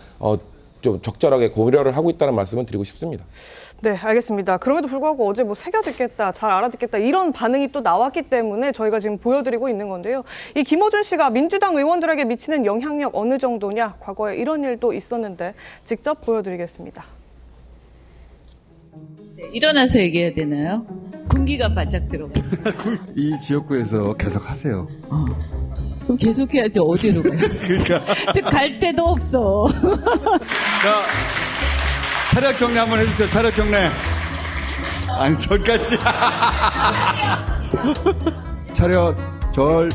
좀 적절하게 고려를 하고 있다는 말씀을 드리고 싶습니다. 네, 알겠습니다. 그럼에도 불구하고 어제 뭐 새겨듣겠다, 잘 알아듣겠다 이런 반응이 또 나왔기 때문에 저희가 지금 보여드리고 있는 건데요. 이 김어준 씨가 민주당 의원들에게 미치는 영향력 어느 정도냐? 과거에 이런 일도 있었는데 직접 보여드리겠습니다. 네, 일어나서 얘기해야 되나요? 군기가 바짝 들어가. 이 지역구에서 계속 하세요. 그럼 계속해야지 어디로 가요? 그러니까. 갈 데도 없어. 자, 차렷 경례 한번 해주세요. 차렷 경례. 아니, 절까지. 차렷, 절.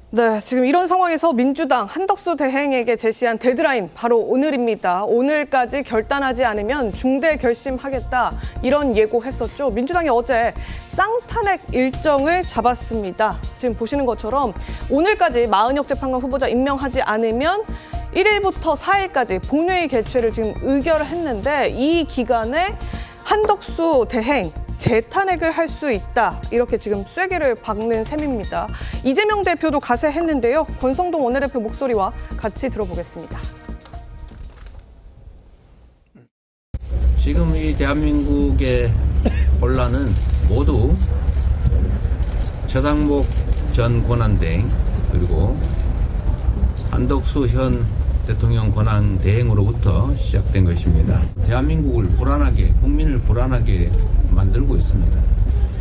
네, 네, 지금 이런 상황에서 민주당 한덕수 대행에게 제시한 데드라인 바로 오늘입니다. 오늘까지 결단하지 않으면 중대 결심하겠다 이런 예고했었죠. 민주당이 어제 쌍탄핵 일정을 잡았습니다. 지금 보시는 것처럼 오늘까지 마은혁 재판관 후보자 임명하지 않으면 1일부터 4일까지 본회의 개최를 지금 의결했는데 이 기간에 한덕수 대행 재탄핵을 할 수 있다. 이렇게 지금 쐐기를 박는 셈입니다. 이재명 대표도 가세했는데요. 권성동 원내대표 목소리와 같이 들어보겠습니다. 지금 이 대한민국의 혼란은 모두 최상목 전 권한대행 그리고 한덕수 현 대통령 권한대행으로부터 시작된 것입니다. 대한민국을 불안하게, 국민을 불안하게 만들고 있습니다.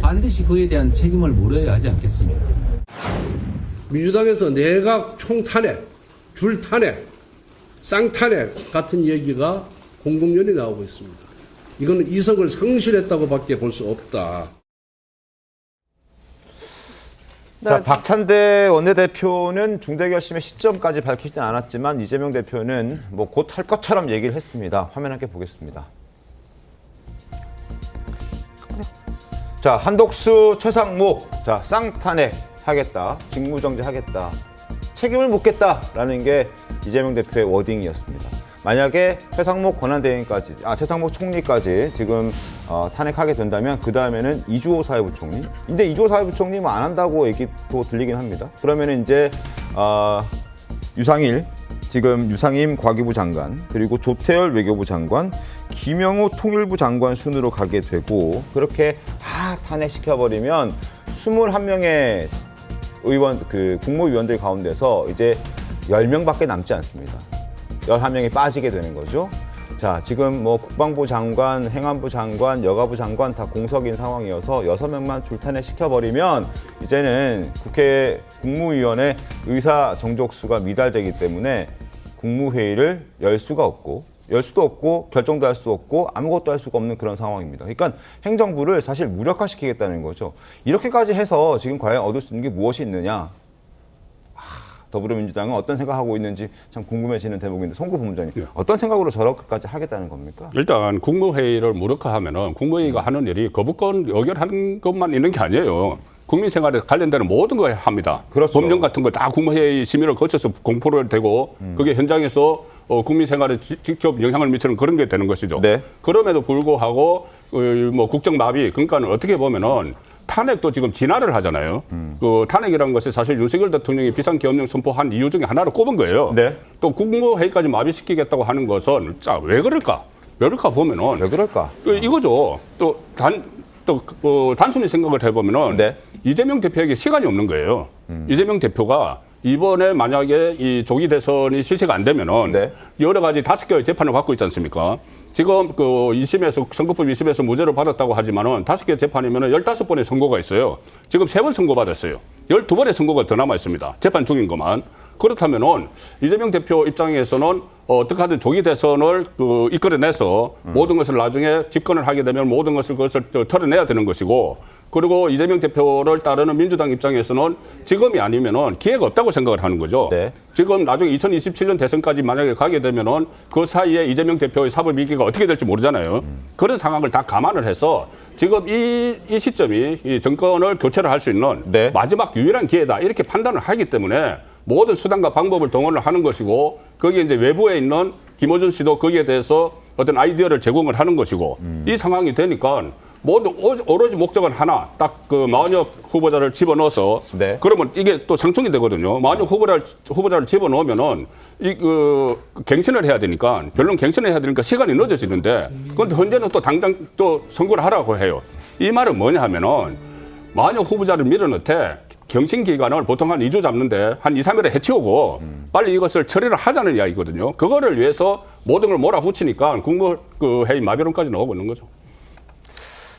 반드시 그에 대한 책임을 물어야 하지 않겠습니까? 민주당에서 내각 총탄핵, 줄탄핵, 쌍탄핵 같은 얘기가 공공연히 나오고 있습니다. 이거는 이성을 상실했다고밖에 볼 수 없다. 자, 박찬대 원내대표는 중대결심의 시점까지 밝히진 않았지만 이재명 대표는 뭐 곧 할 것처럼 얘기를 했습니다. 화면 함께 보겠습니다. 자, 한덕수, 최상목, 자, 쌍탄핵 하겠다, 직무정지 하겠다, 책임을 묻겠다라는 게 이재명 대표의 워딩이었습니다. 만약에 최상목 권한대행까지, 최상목 총리까지 지금 탄핵하게 된다면 그 다음에는 이주호 사회부총리. 근데 이주호 사회부총리 뭐 안 한다고 얘기도 들리긴 합니다. 그러면은 이제 유상일, 지금 유상임 과기부 장관, 그리고 조태열 외교부 장관, 김영우 통일부 장관 순으로 가게 되고 그렇게 탄핵시켜버리면 21명의 의원, 국무위원들 가운데서 이제 10명밖에 남지 않습니다. 11명이 빠지게 되는 거죠. 자, 지금 뭐 국방부 장관, 행안부 장관, 여가부 장관 다 공석인 상황이어서 6명만 줄탄핵 시켜버리면 이제는 국회 국무위원회 의사 정족수가 미달되기 때문에 국무회의를 열 수도 없고 결정도 할 수 없고 아무것도 할 수가 없는 그런 상황입니다. 그러니까 행정부를 사실 무력화시키겠다는 거죠. 이렇게까지 해서 지금 과연 얻을 수 있는 게 무엇이 있느냐. 더불어민주당은 어떤 생각하고 있는지 참 궁금해지는 대목인데 송구 본부장님 어떤 생각으로 저렇게까지 하겠다는 겁니까? 일단 국무회의를 무력화하면은 국무회의가 하는 일이 거부권 의결하는 것만 있는 게 아니에요. 국민 생활에 관련되는 모든 걸 합니다. 그렇죠. 법령 같은 거 다 국무회의 심의를 거쳐서 공포를 되고 그게 현장에서 국민 생활에 직접 영향을 미치는 그런 게 되는 것이죠. 네. 그럼에도 불구하고 뭐 국정 마비 그러니까 어떻게 보면은 탄핵도 지금 진화를 하잖아요. 그 탄핵이라는 것이 사실 윤석열 대통령이 비상계엄령 선포한 이유 중에 하나로 꼽은 거예요. 네. 또 국무회의까지 마비시키겠다고 하는 것은 왜 그럴까? 왜 그럴까 보면은 왜 그럴까? 이거죠. 또 단순히 생각을 해보면은 네. 이재명 대표에게 시간이 없는 거예요. 이재명 대표가 이번에 만약에 이 조기 대선이 실시가 안 되면은 네. 여러 가지 5개의 재판을 받고 있지 않습니까? 지금 그 2심에서 선거법 2심에서 무죄를 받았다고 하지만은 5개 재판이면은 15번의 선고가 있어요. 지금 3번 선고받았어요. 12번의 선고가 더 남아 있습니다. 재판 중인 것만. 그렇다면은 이재명 대표 입장에서는 어떻게 하든 조기 대선을 이끌어내서 모든 것을 나중에 집권을 하게 되면 모든 것을 그것을 털어내야 되는 것이고 그리고 이재명 대표를 따르는 민주당 입장에서는 지금이 아니면은 기회가 없다고 생각을 하는 거죠. 네. 지금 나중에 2027년 대선까지 만약에 가게 되면은 그 사이에 이재명 대표의 사법 위기가 어떻게 될지 모르잖아요. 그런 상황을 다 감안을 해서 지금 이 시점이 이 정권을 교체를 할 수 있는 네. 마지막 유일한 기회다 이렇게 판단을 하기 때문에 모든 수단과 방법을 동원을 하는 것이고 거기에 이제 외부에 있는 김어준 씨도 거기에 대해서 어떤 아이디어를 제공을 하는 것이고 이 상황이 되니까 모두 오로지 목적은 하나 딱 그 마은혁 후보자를 집어넣어서 네. 그러면 이게 또 상충이 되거든요. 마은혁 후보자를 집어넣으면은 갱신을 해야 되니까 별론 갱신을 해야 되니까 시간이 늦어지는데 그런데 현재는 또 당장 또 선거를 하라고 해요. 이 말은 뭐냐 하면은 마은혁 후보자를 밀어넣되 경신 기간을 보통 한 2주 잡는데 한 2, 3일에 해치우고 빨리 이것을 처리를 하자는 이야기거든요. 그거를 위해서 모든 걸 몰아붙이니까 국무회의 마비론까지 나오고 있는 거죠.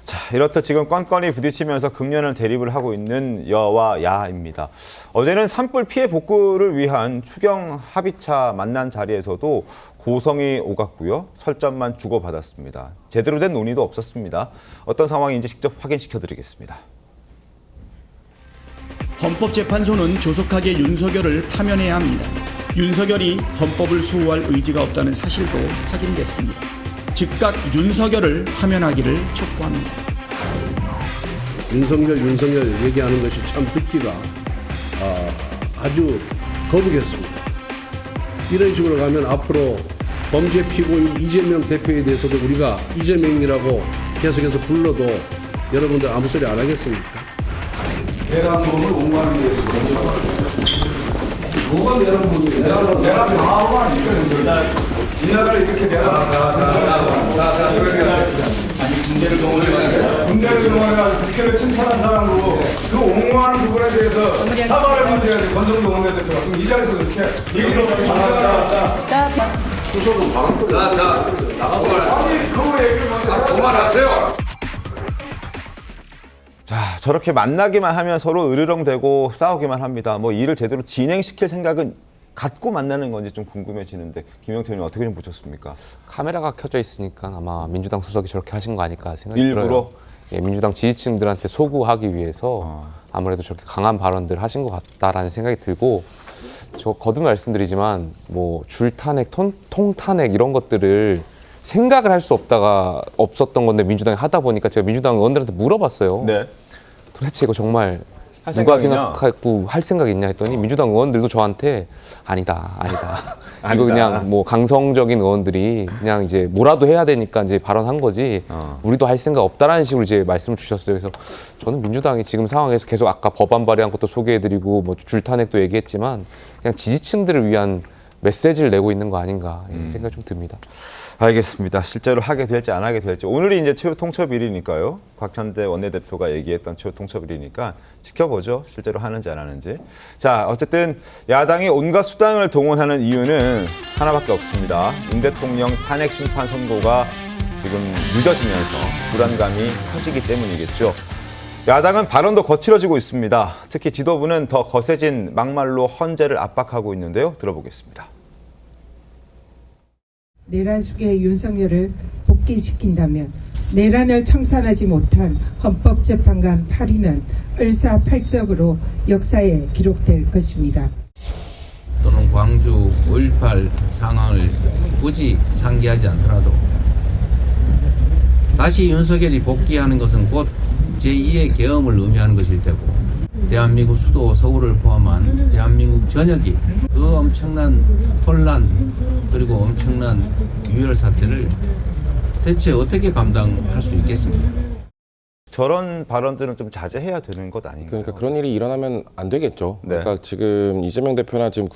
자, 이렇듯 지금 건건이 부딪히면서 극렬한 대립을 하고 있는 여와 야입니다. 어제는 산불 피해 복구를 위한 추경 합의차 만난 자리에서도 고성이 오갔고요. 설전만 주고받았습니다. 제대로 된 논의도 없었습니다. 어떤 상황인지 직접 확인시켜 드리겠습니다. 헌법재판소는 조속하게 윤석열을 파면해야 합니다. 윤석열이 헌법을 수호할 의지가 없다는 사실도 확인됐습니다. 즉각 윤석열을 파면하기를 촉구합니다. 윤석열 얘기하는 것이 참 듣기가 아주 거북했습니다. 이런 식으로 가면 앞으로 범죄 피고인 이재명 대표에 대해서도 우리가 이재명이라고 계속해서 불러도 여러분들 아무 소리 안 하겠습니까? 내가 돈을 옹호하는 데서 뭐가 내가 방어가 아니니까 이 나라를 이렇게 아니 군대를 동원해가지고 국회를 침탈한 사람으로 그 옹호하는 부분에 대해서 사과를 문제야지 권성동 원내대표가 그럼 이 자리에서 이렇게 얘기를 수소도 나가서 아니 그 얘기를 그만하세요. 자, 저렇게 만나기만 하면 서로 으르렁대고 싸우기만 합니다. 뭐 일을 제대로 진행시킬 생각은 갖고 만나는 건지 좀 궁금해지는데 김영태 의원님 어떻게 좀 보셨습니까? 카메라가 켜져 있으니까 아마 민주당 수석이 저렇게 하신 거 아닐까 생각이 일부러? 들어요. 예, 민주당 지지층들한테 소구하기 위해서 아무래도 저렇게 강한 발언들 하신 것 같다라는 생각이 들고, 저 거듭 말씀드리지만 뭐 줄탄핵, 통탄핵 이런 것들을 생각을 할 수 없었던 건데 민주당이 하다 보니까 제가 민주당 의원들한테 물어봤어요. 네. 도대체 이거 정말 생각이냐? 누가 생각하고 할 생각이 있냐 했더니 민주당 의원들도 저한테 아니다. 이거 그냥 뭐 강성적인 의원들이 그냥 이제 뭐라도 해야 되니까 이제 발언한 거지 우리도 할 생각 없다라는 식으로 이제 말씀을 주셨어요. 그래서 저는 민주당이 지금 상황에서 계속 아까 법안 발의한 것도 소개해드리고 뭐 줄탄핵도 얘기했지만 그냥 지지층들을 위한 메시지를 내고 있는 거 아닌가 이런 생각이 좀 듭니다. 알겠습니다. 실제로 하게 될지 안 하게 될지. 오늘이 이제 최후 통첩일이니까요. 곽찬대 원내대표가 얘기했던 최후 통첩일이니까 지켜보죠. 실제로 하는지 안 하는지. 자, 어쨌든 야당이 온갖 수단을 동원하는 이유는 하나밖에 없습니다. 윤 대통령 탄핵 심판 선고가 지금 늦어지면서 불안감이 커지기 때문이겠죠. 야당은 발언도 거칠어지고 있습니다. 특히 지도부는 더 거세진 막말로 헌재를 압박하고 있는데요. 들어보겠습니다. 내란 속의 윤석열을 복귀시킨다면 내란을 청산하지 못한 헌법재판관 8인은 을사팔적으로 역사에 기록될 것입니다. 또는 광주 5.18 상황을 굳이 상기하지 않더라도 다시 윤석열이 복귀하는 것은 곧 제2의 계엄을 의미하는 것일 테고, 대한민국 수도 서울을 포함한 대한민국 전역이 그 엄청난 혼란 그리고 엄청난 유혈 사태를 대체 어떻게 감당할 수 있겠습니까? 저런 발언들은 좀 자제해야 되는 것 아닌가요? 그러니까 그런 일이 일어나면 안 되겠죠. 네. 그러니까 지금 이재명 대표나 지금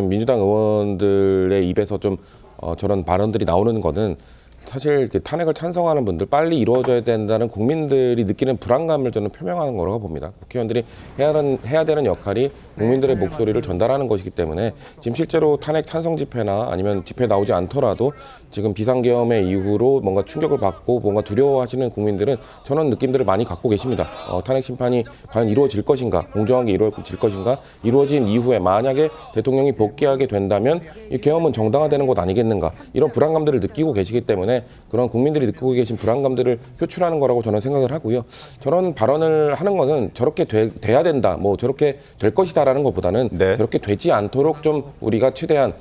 민주당 의원들의 입에서 좀 저런 발언들이 나오는 거는 사실 탄핵을 찬성하는 분들 빨리 이루어져야 된다는 국민들이 느끼는 불안감을 저는 표명하는 거라고 봅니다. 국회의원들이 해야 되는 역할이 국민들의 목소리를 전달하는 것이기 때문에 지금 실제로 탄핵 찬성 집회나 아니면 집회 나오지 않더라도 지금 비상계엄의 이후로 뭔가 충격을 받고 뭔가 두려워하시는 국민들은 저런 느낌들을 많이 갖고 계십니다. 탄핵 심판이 과연 이루어질 것인가, 공정하게 이루어질 것인가, 이루어진 이후에 만약에 대통령이 복귀하게 된다면 이 계엄은 정당화되는 것 아니겠는가, 이런 불안감들을 느끼고 계시기 때문에 그런 국민들이 느끼고 계신 불안감들을 표출하는 거라고 저는 생각을 하고요. 저런 발언을 하는 것은 저렇게 돼야 된다, 뭐 저렇게 될 것이다라는 것보다는 저렇게 되지 않도록 좀 우리가 최대한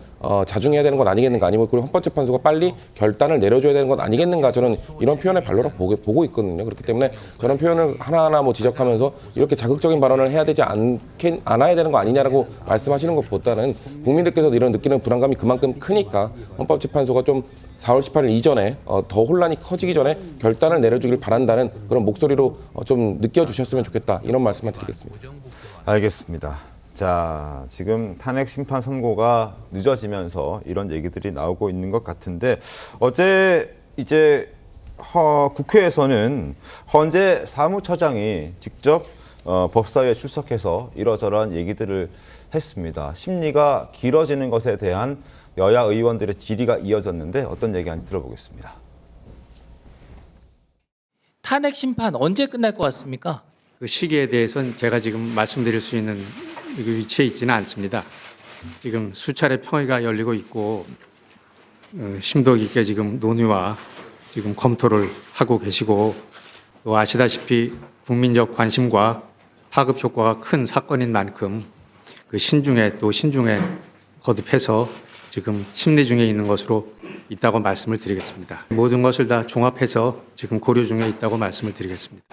자중해야 되는 건 아니겠는가, 아니면 그리고 헌법재판소가 빨리 결단을 내려줘야 되는 건 아니겠는가, 저는 이런 표현의 발로라고 보고 있거든요. 그렇기 때문에 저런 표현을 하나하나 뭐 지적하면서 이렇게 자극적인 발언을 해야 되지 않아야 되는 거 아니냐라고 말씀하시는 것보다는 국민들께서 이런 느끼는 불안감이 그만큼 크니까 헌법재판소가 좀 4월 18일 이전에 더 혼란이 커지기 전에 결단을 내려주길 바란다는 그런 목소리로 좀 느껴주셨으면 좋겠다, 이런 말씀을 드리겠습니다. 알겠습니다. 자, 지금 탄핵 심판 선고가 늦어지면서 이런 얘기들이 나오고 있는 것 같은데, 어제 이제 국회에서는 헌재 사무처장이 직접 법사위에 출석해서 이러저러한 얘기들을 했습니다. 심리가 길어지는 것에 대한 여야 의원들의 질의가 이어졌는데 어떤 얘기하는지 들어보겠습니다. 탄핵 심판 언제 끝날 것 같습니까? 그 시기에 대해서는 제가 지금 말씀드릴 수 있는 위치에 있지는 않습니다. 지금 수차례 평의가 열리고 있고 심도 깊게 지금 논의와 지금 검토를 하고 계시고, 또 아시다시피 국민적 관심과 파급 효과가 큰 사건인 만큼 그 신중에 거듭해서 지금 심리 중에 있는 것으로 있다고 말씀을 드리겠습니다. 모든 것을 다 종합해서 지금 고려 중에 있다고 말씀을 드리겠습니다.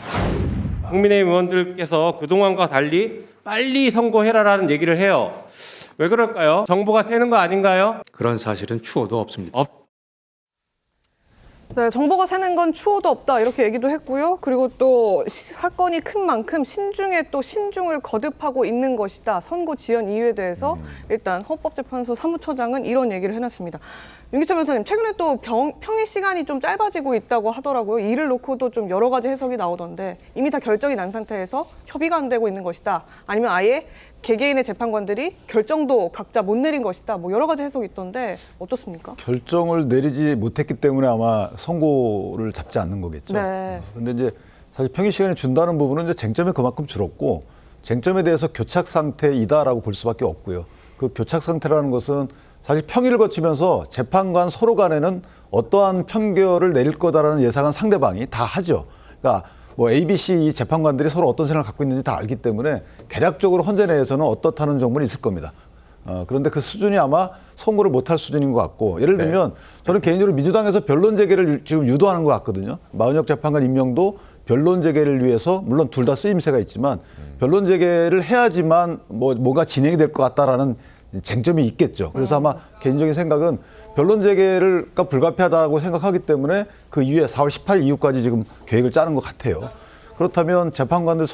국민의힘 의원들께서 그동안과 달리 빨리 선고해라라는 얘기를 해요. 왜 그럴까요? 정보가 새는 거 아닌가요? 그런 사실은 추호도 없습니다. 네, 정보가 새는 건 추호도 없다 이렇게 얘기도 했고요. 그리고 또 사건이 큰 만큼 신중에 또 신중을 거듭하고 있는 것이다. 선고 지연 이유에 대해서 일단 헌법재판소 사무처장은 이런 얘기를 해놨습니다. 윤기철 변호사님, 최근에 또 평의 시간이 좀 짧아지고 있다고 하더라고요. 이를 놓고도 좀 여러 가지 해석이 나오던데 이미 다 결정이 난 상태에서 협의가 안 되고 있는 것이다. 아니면 아예 개개인의 재판관들이 결정도 각자 못 내린 것이다. 뭐 여러 가지 해석이 있던데 어떻습니까? 결정을 내리지 못했기 때문에 아마 선고를 잡지 않는 거겠죠. 네. 근데 이제 사실 평의 시간을 준다는 부분은 이제 쟁점이 그만큼 줄었고 쟁점에 대해서 교착 상태이다라고 볼 수밖에 없고요. 그 교착 상태라는 것은 사실 평의를 거치면서 재판관 서로 간에는 어떠한 판결을 내릴 거다라는 예상은 상대방이 다 하죠. 그러니까 뭐 A, B, C 이 재판관들이 서로 어떤 생각을 갖고 있는지 다 알기 때문에 대략적으로 헌재 내에서는 어떻다는 정보는 있을 겁니다. 그런데 그 수준이 아마 선고를 못할 수준인 것 같고 예를 들면 저는 개인적으로 민주당에서 변론 재개를 지금 유도하는 것 같거든요. 마은혁 재판관 임명도 변론 재개를 위해서 물론 둘 다 쓰임새가 있지만 변론 재개를 해야지만 뭐가 진행이 될 것 같다라는 쟁점이 있겠죠. 그래서 아마 개인적인 생각은 변론 재개가 불가피하다고 생각하기 때문에 그 이후에 4월 18일 이후까지 지금 계획을 짜는 것 같아요. 그렇다면 재판관들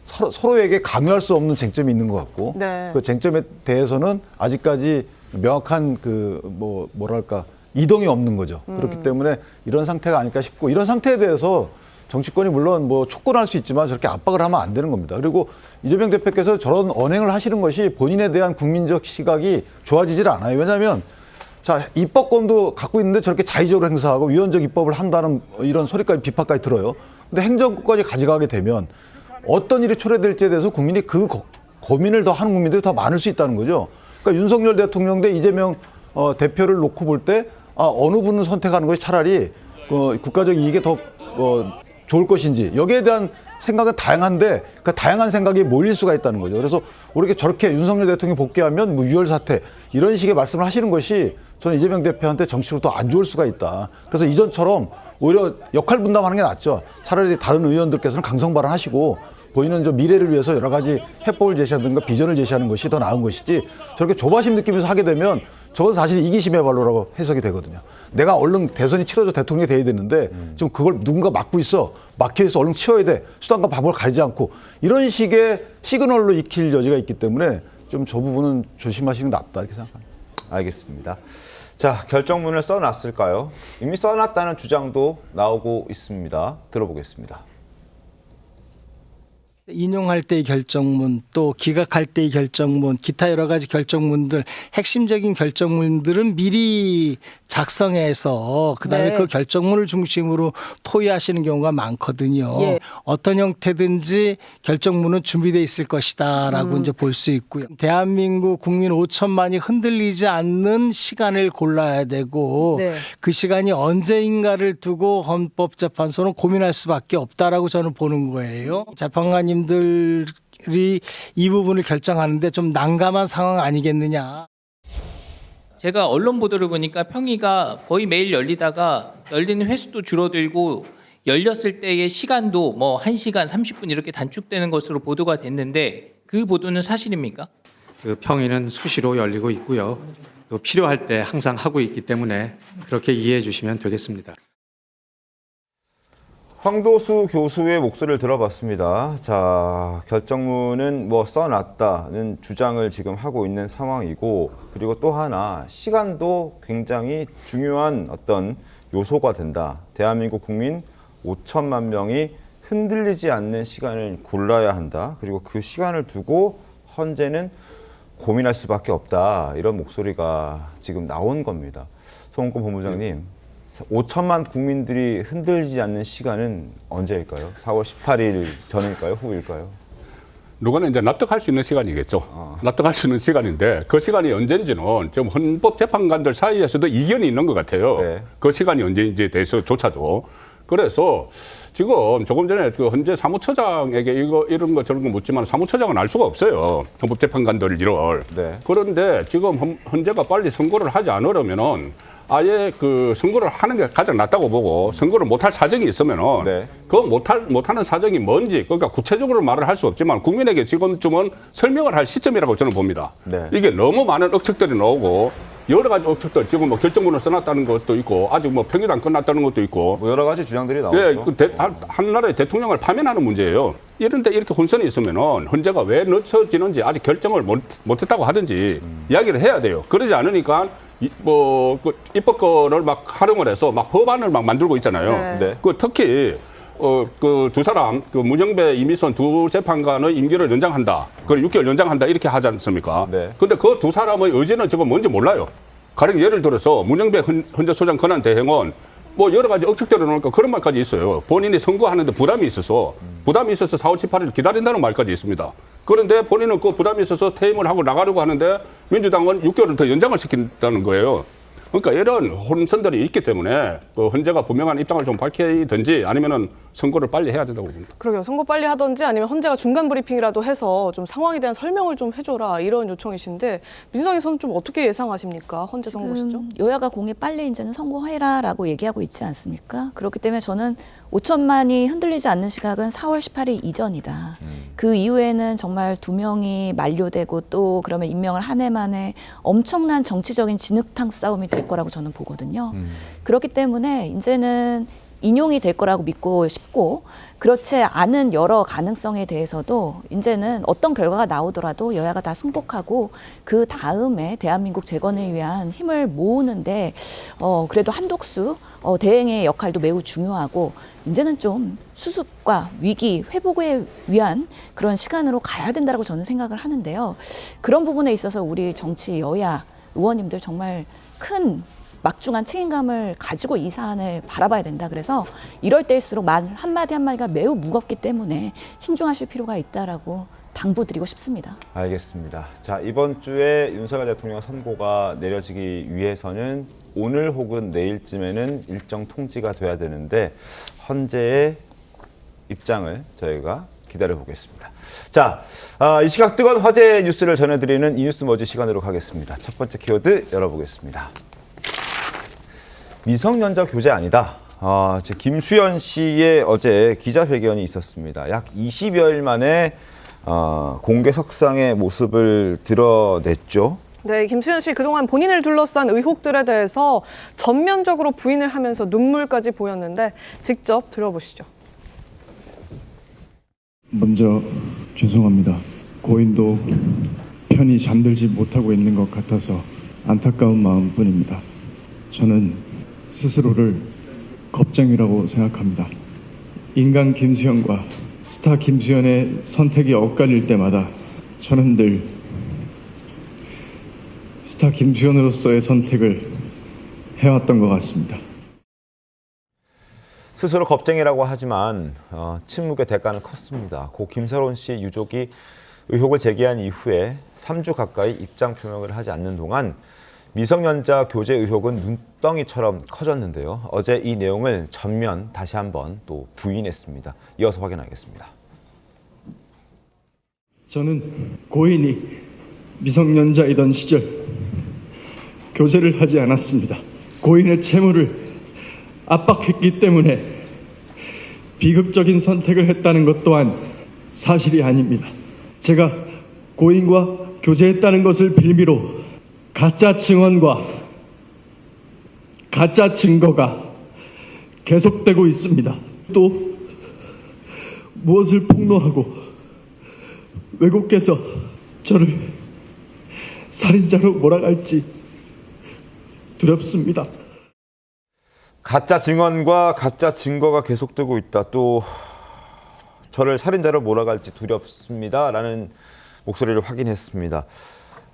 서로에게 강요할 수 없는 쟁점이 있는 것 같고 네. 그 쟁점에 대해서는 아직까지 명확한 뭐랄까 이동이 없는 거죠. 그렇기 때문에 이런 상태가 아닐까 싶고 이런 상태에 대해서 정치권이 물론 뭐 촉구할 수 있지만 저렇게 압박을 하면 안 되는 겁니다. 그리고 이재명 대표께서 저런 언행을 하시는 것이 본인에 대한 국민적 시각이 좋아지질 않아요. 왜냐하면 자, 입법권도 갖고 있는데 저렇게 자의적으로 행사하고 위헌적 입법을 한다는 이런 소리까지 비판까지 들어요. 근데 행정권까지 가져가게 되면 어떤 일이 초래될지에 대해서 국민이 그 고민을 더 하는 국민들이 더 많을 수 있다는 거죠. 그러니까 윤석열 대통령 대 이재명 대표를 놓고 볼 때 어느 분을 선택하는 것이 차라리 국가적 이익에 더 좋을 것인지 여기에 대한 생각은 다양한데 그 다양한 생각이 몰릴 수가 있다는 거죠. 그래서 우리가 저렇게 윤석열 대통령이 복귀하면 뭐 유혈 사태 이런 식의 말씀을 하시는 것이 저는 이재명 대표한테 정치적으로 더 안 좋을 수가 있다. 그래서 이전처럼 오히려 역할 분담하는 게 낫죠. 차라리 다른 의원들께서는 강성 발언하시고 본인은 저 미래를 위해서 여러 가지 해법을 제시하든가 비전을 제시하는 것이 더 나은 것이지 저렇게 조바심 느끼면서 하게 되면 저건 사실 이기심의 발로라고 해석이 되거든요. 내가 얼른 대선이 치러져 대통령이 돼야 되는데 지금 그걸 누군가 막고 있어. 막혀 있어. 얼른 치워야 돼. 수단과 방법을 가리지 않고 이런 식의 시그널로 익힐 여지가 있기 때문에 좀 저 부분은 조심하시는 게 낫다 이렇게 생각합니다. 알겠습니다. 자, 결정문을 써놨을까요? 이미 써놨다는 주장도 나오고 있습니다. 들어보겠습니다. 인용할 때의 결정문, 또 기각할 때의 결정문, 기타 여러 가지 결정문들, 핵심적인 결정문들은 미리 작성해서 그다음에 네. 그 결정문을 중심으로 토의하시는 경우가 많거든요. 예. 어떤 형태든지 결정문은 준비돼 있을 것이다라고 이제 볼 수 있고요. 대한민국 국민 5천만이 흔들리지 않는 시간을 골라야 되고 네. 그 시간이 언제인가를 두고 헌법재판소는 고민할 수밖에 없다라고 저는 보는 거예요. 재판관님들이 이 부분을 결정하는데 좀 난감한 상황 아니겠느냐. 제가 언론 보도를 보니까 평의가 거의 매일 열리다가 열리는 횟수도 줄어들고 열렸을 때의 시간도 뭐 1시간 30분 이렇게 단축되는 것으로 보도가 됐는데 그 보도는 사실입니까? 그 평의는 수시로 열리고 있고요. 또 필요할 때 항상 하고 있기 때문에 그렇게 이해해 주시면 되겠습니다. 황도수 교수의 목소리를 들어봤습니다. 자, 결정문은 뭐 써놨다는 주장을 지금 하고 있는 상황이고, 그리고 또 하나 시간도 굉장히 중요한 어떤 요소가 된다. 대한민국 국민 5천만 명이 흔들리지 않는 시간을 골라야 한다. 그리고 그 시간을 두고 헌재는 고민할 수밖에 없다. 이런 목소리가 지금 나온 겁니다. 송은권 본부장님. 5천만 국민들이 흔들리지 않는 시간은 언제일까요? 4월 18일 전일까요? 후일까요? 누구는 이제 납득할 수 있는 시간이겠죠. 납득할 수 있는 시간인데 그 시간이 언제인지는 좀 헌법재판관들 사이에서도 이견이 있는 것 같아요. 그 시간이 언제인지에 대해서조차도. 그래서 지금 조금 전에 그 헌재 사무처장에게 이런 거 저런 거 묻지만 사무처장은 알 수가 없어요. 헌법재판관들 일을. 네. 그런데 지금 헌재가 빨리 선고를 하지 않으려면은 아예 그 선고를 하는 게 가장 낫다고 보고 선고를 못할 사정이 있으면은 네. 그 못하는 사정이 뭔지 그러니까 구체적으로 말을 할 수 없지만 국민에게 지금쯤은 설명을 할 시점이라고 저는 봅니다. 네. 이게 너무 많은 억측들이 나오고 여러 가지 억측들 지금 뭐 결정문을 써놨다는 것도 있고 아직 뭐 평일도 안 끝났다는 것도 있고 뭐 여러 가지 주장들이 나오죠. 예, 한 나라의 대통령을 파면하는 문제예요. 이런데 이렇게 혼선이 있으면은 헌재가 왜 늦춰지는지 아직 결정을 못했다고 하든지 이야기를 해야 돼요. 그러지 않으니까 그 입법권을 막 활용을 해서 막 법안을 막 만들고 있잖아요. 네. 그 특히 그 두 사람 그 문영배 이미선 두 재판관의 임기를 연장한다. 그걸 6개월 연장한다 이렇게 하지 않습니까? 네. 근데 그 두 사람의 의지는 지금 뭔지 몰라요. 가령 예를 들어서 문영배 헌재소장 권한 대행은 뭐 여러 가지 억측대로 나오니까 그런 말까지 있어요. 본인이 선고하는데 부담이 있어서 4월 18일 기다린다는 말까지 있습니다. 그런데 본인은 그 부담이 있어서 퇴임을 하고 나가려고 하는데 민주당은 6개월을 더 연장을 시킨다는 거예요. 그러니까 이런 혼선들이 있기 때문에 그 헌재가 분명한 입장을 좀 밝히든지 아니면은 선고를 빨리 해야 된다고 봅니다. 그러게요. 선고 빨리 하든지 아니면 헌재가 중간 브리핑이라도 해서 좀 상황에 대한 설명을 좀 해줘라 이런 요청이신데 민주당에서는 좀 어떻게 예상하십니까? 헌재 선고 시점? 여야가 공히 빨리 이제는 선고해라라고 얘기하고 있지 않습니까? 그렇기 때문에 저는 5천만이 흔들리지 않는 시각은 4월 18일 이전이다. 그 이후에는 정말 2명이 만료되고 또 그러면 임명을 한 해 만에 엄청난 정치적인 진흙탕 싸움이 될 거라고 저는 보거든요. 그렇기 때문에 이제는 인용이 될 거라고 믿고 싶고 그렇지 않은 여러 가능성에 대해서도 이제는 어떤 결과가 나오더라도 여야가 다 승복하고 그 다음에 대한민국 재건을 위한 힘을 모으는데 그래도 한독수 대행의 역할도 매우 중요하고 이제는 좀 수습과 위기 회복을 위한 그런 시간으로 가야 된다고 저는 생각을 하는데요. 그런 부분에 있어서 우리 정치 여야 의원님들 정말 큰 막중한 책임감을 가지고 이 사안을 바라봐야 된다. 그래서 이럴 때일수록 말 한마디 한마디가 매우 무겁기 때문에 신중하실 필요가 있다라고 당부드리고 싶습니다. 알겠습니다. 자, 이번 주에 윤석열 대통령 선고가 내려지기 위해서는 오늘 혹은 내일쯤에는 일정 통지가 돼야 되는데 헌재의 입장을 저희가 기다려보겠습니다. 자, 이 시각 뜨거운 화제 뉴스를 전해드리는 이 뉴스 뭐지 시간으로 가겠습니다. 첫 번째 키워드 열어보겠습니다. 미성년자 교제 아니다. 김수현 씨의 어제 기자회견이 있었습니다. 약 20여일 만에 공개석상의 모습을 드러냈죠. 네, 김수현 씨 그동안 본인을 둘러싼 의혹들에 대해서 전면적으로 부인을 하면서 눈물까지 보였는데 직접 들어보시죠. 먼저 죄송합니다. 고인도 편히 잠들지 못하고 있는 것 같아서 안타까운 마음뿐입니다. 저는 스스로를 겁쟁이라고 생각합니다. 인간 김수현과 스타 김수현의 선택이 엇갈릴 때마다 저는 늘 스타 김수현으로서의 선택을 해왔던 것 같습니다. 스스로 겁쟁이라고 하지만 침묵의 대가는 컸습니다. 고 김서론 씨 유족이 의혹을 제기한 이후에 3주 가까이 입장 표명을 하지 않는 동안 미성년자 교제 의혹은 눈덩이처럼 커졌는데요. 어제 이 내용을 전면 다시 한번 또 부인했습니다. 이어서 확인하겠습니다. 저는 고인이 미성년자이던 시절 교제를 하지 않았습니다. 고인의 채무를 압박했기 때문에 비극적인 선택을 했다는 것 또한 사실이 아닙니다. 제가 고인과 교제했다는 것을 빌미로 가짜 증언과 가짜 증거가 계속되고 있습니다. 또 무엇을 폭로하고 외국에서 저를 살인자로 몰아갈지 두렵습니다. 가짜 증언과 가짜 증거가 계속되고 있다. 또 저를 살인자로 몰아갈지 두렵습니다. 라는 목소리를 확인했습니다.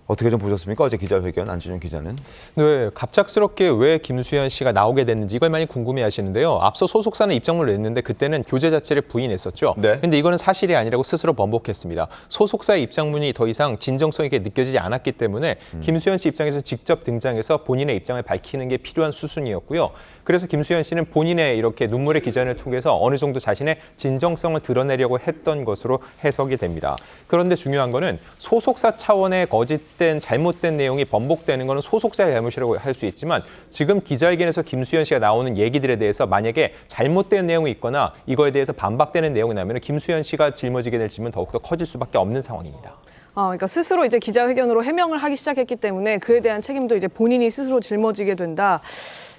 어떻게 좀 보셨습니까? 어제 기자회견 안진영 기자는. 네, 갑작스럽게 왜 김수현 씨가 나오게 됐는지 이걸 많이 궁금해하시는데요. 앞서 소속사는 입장문을 냈는데 그때는 교제 자체를 부인했었죠. 네. 근데 이거는 사실이 아니라고 스스로 번복했습니다. 소속사의 입장문이 더 이상 진정성 있게 느껴지지 않았기 때문에 김수현 씨 입장에서 직접 등장해서 본인의 입장을 밝히는 게 필요한 수순이었고요. 그래서 김수현 씨는 본인의 이렇게 눈물의 기전을 통해서 어느 정도 자신의 진정성을 드러내려고 했던 것으로 해석이 됩니다. 그런데 중요한 거는 소속사 차원의 거짓된 잘못된 내용이 번복되는 것은 소속사의 잘못이라고 할 수 있지만 지금 기자회견에서 김수현 씨가 나오는 얘기들에 대해서 만약에 잘못된 내용이 있거나 이거에 대해서 반박되는 내용이 나면 김수현 씨가 짊어지게 될 짐은 더욱더 커질 수밖에 없는 상황입니다. 그러니까 스스로 이제 기자회견으로 해명을 하기 시작했기 때문에 그에 대한 책임도 이제 본인이 스스로 짊어지게 된다.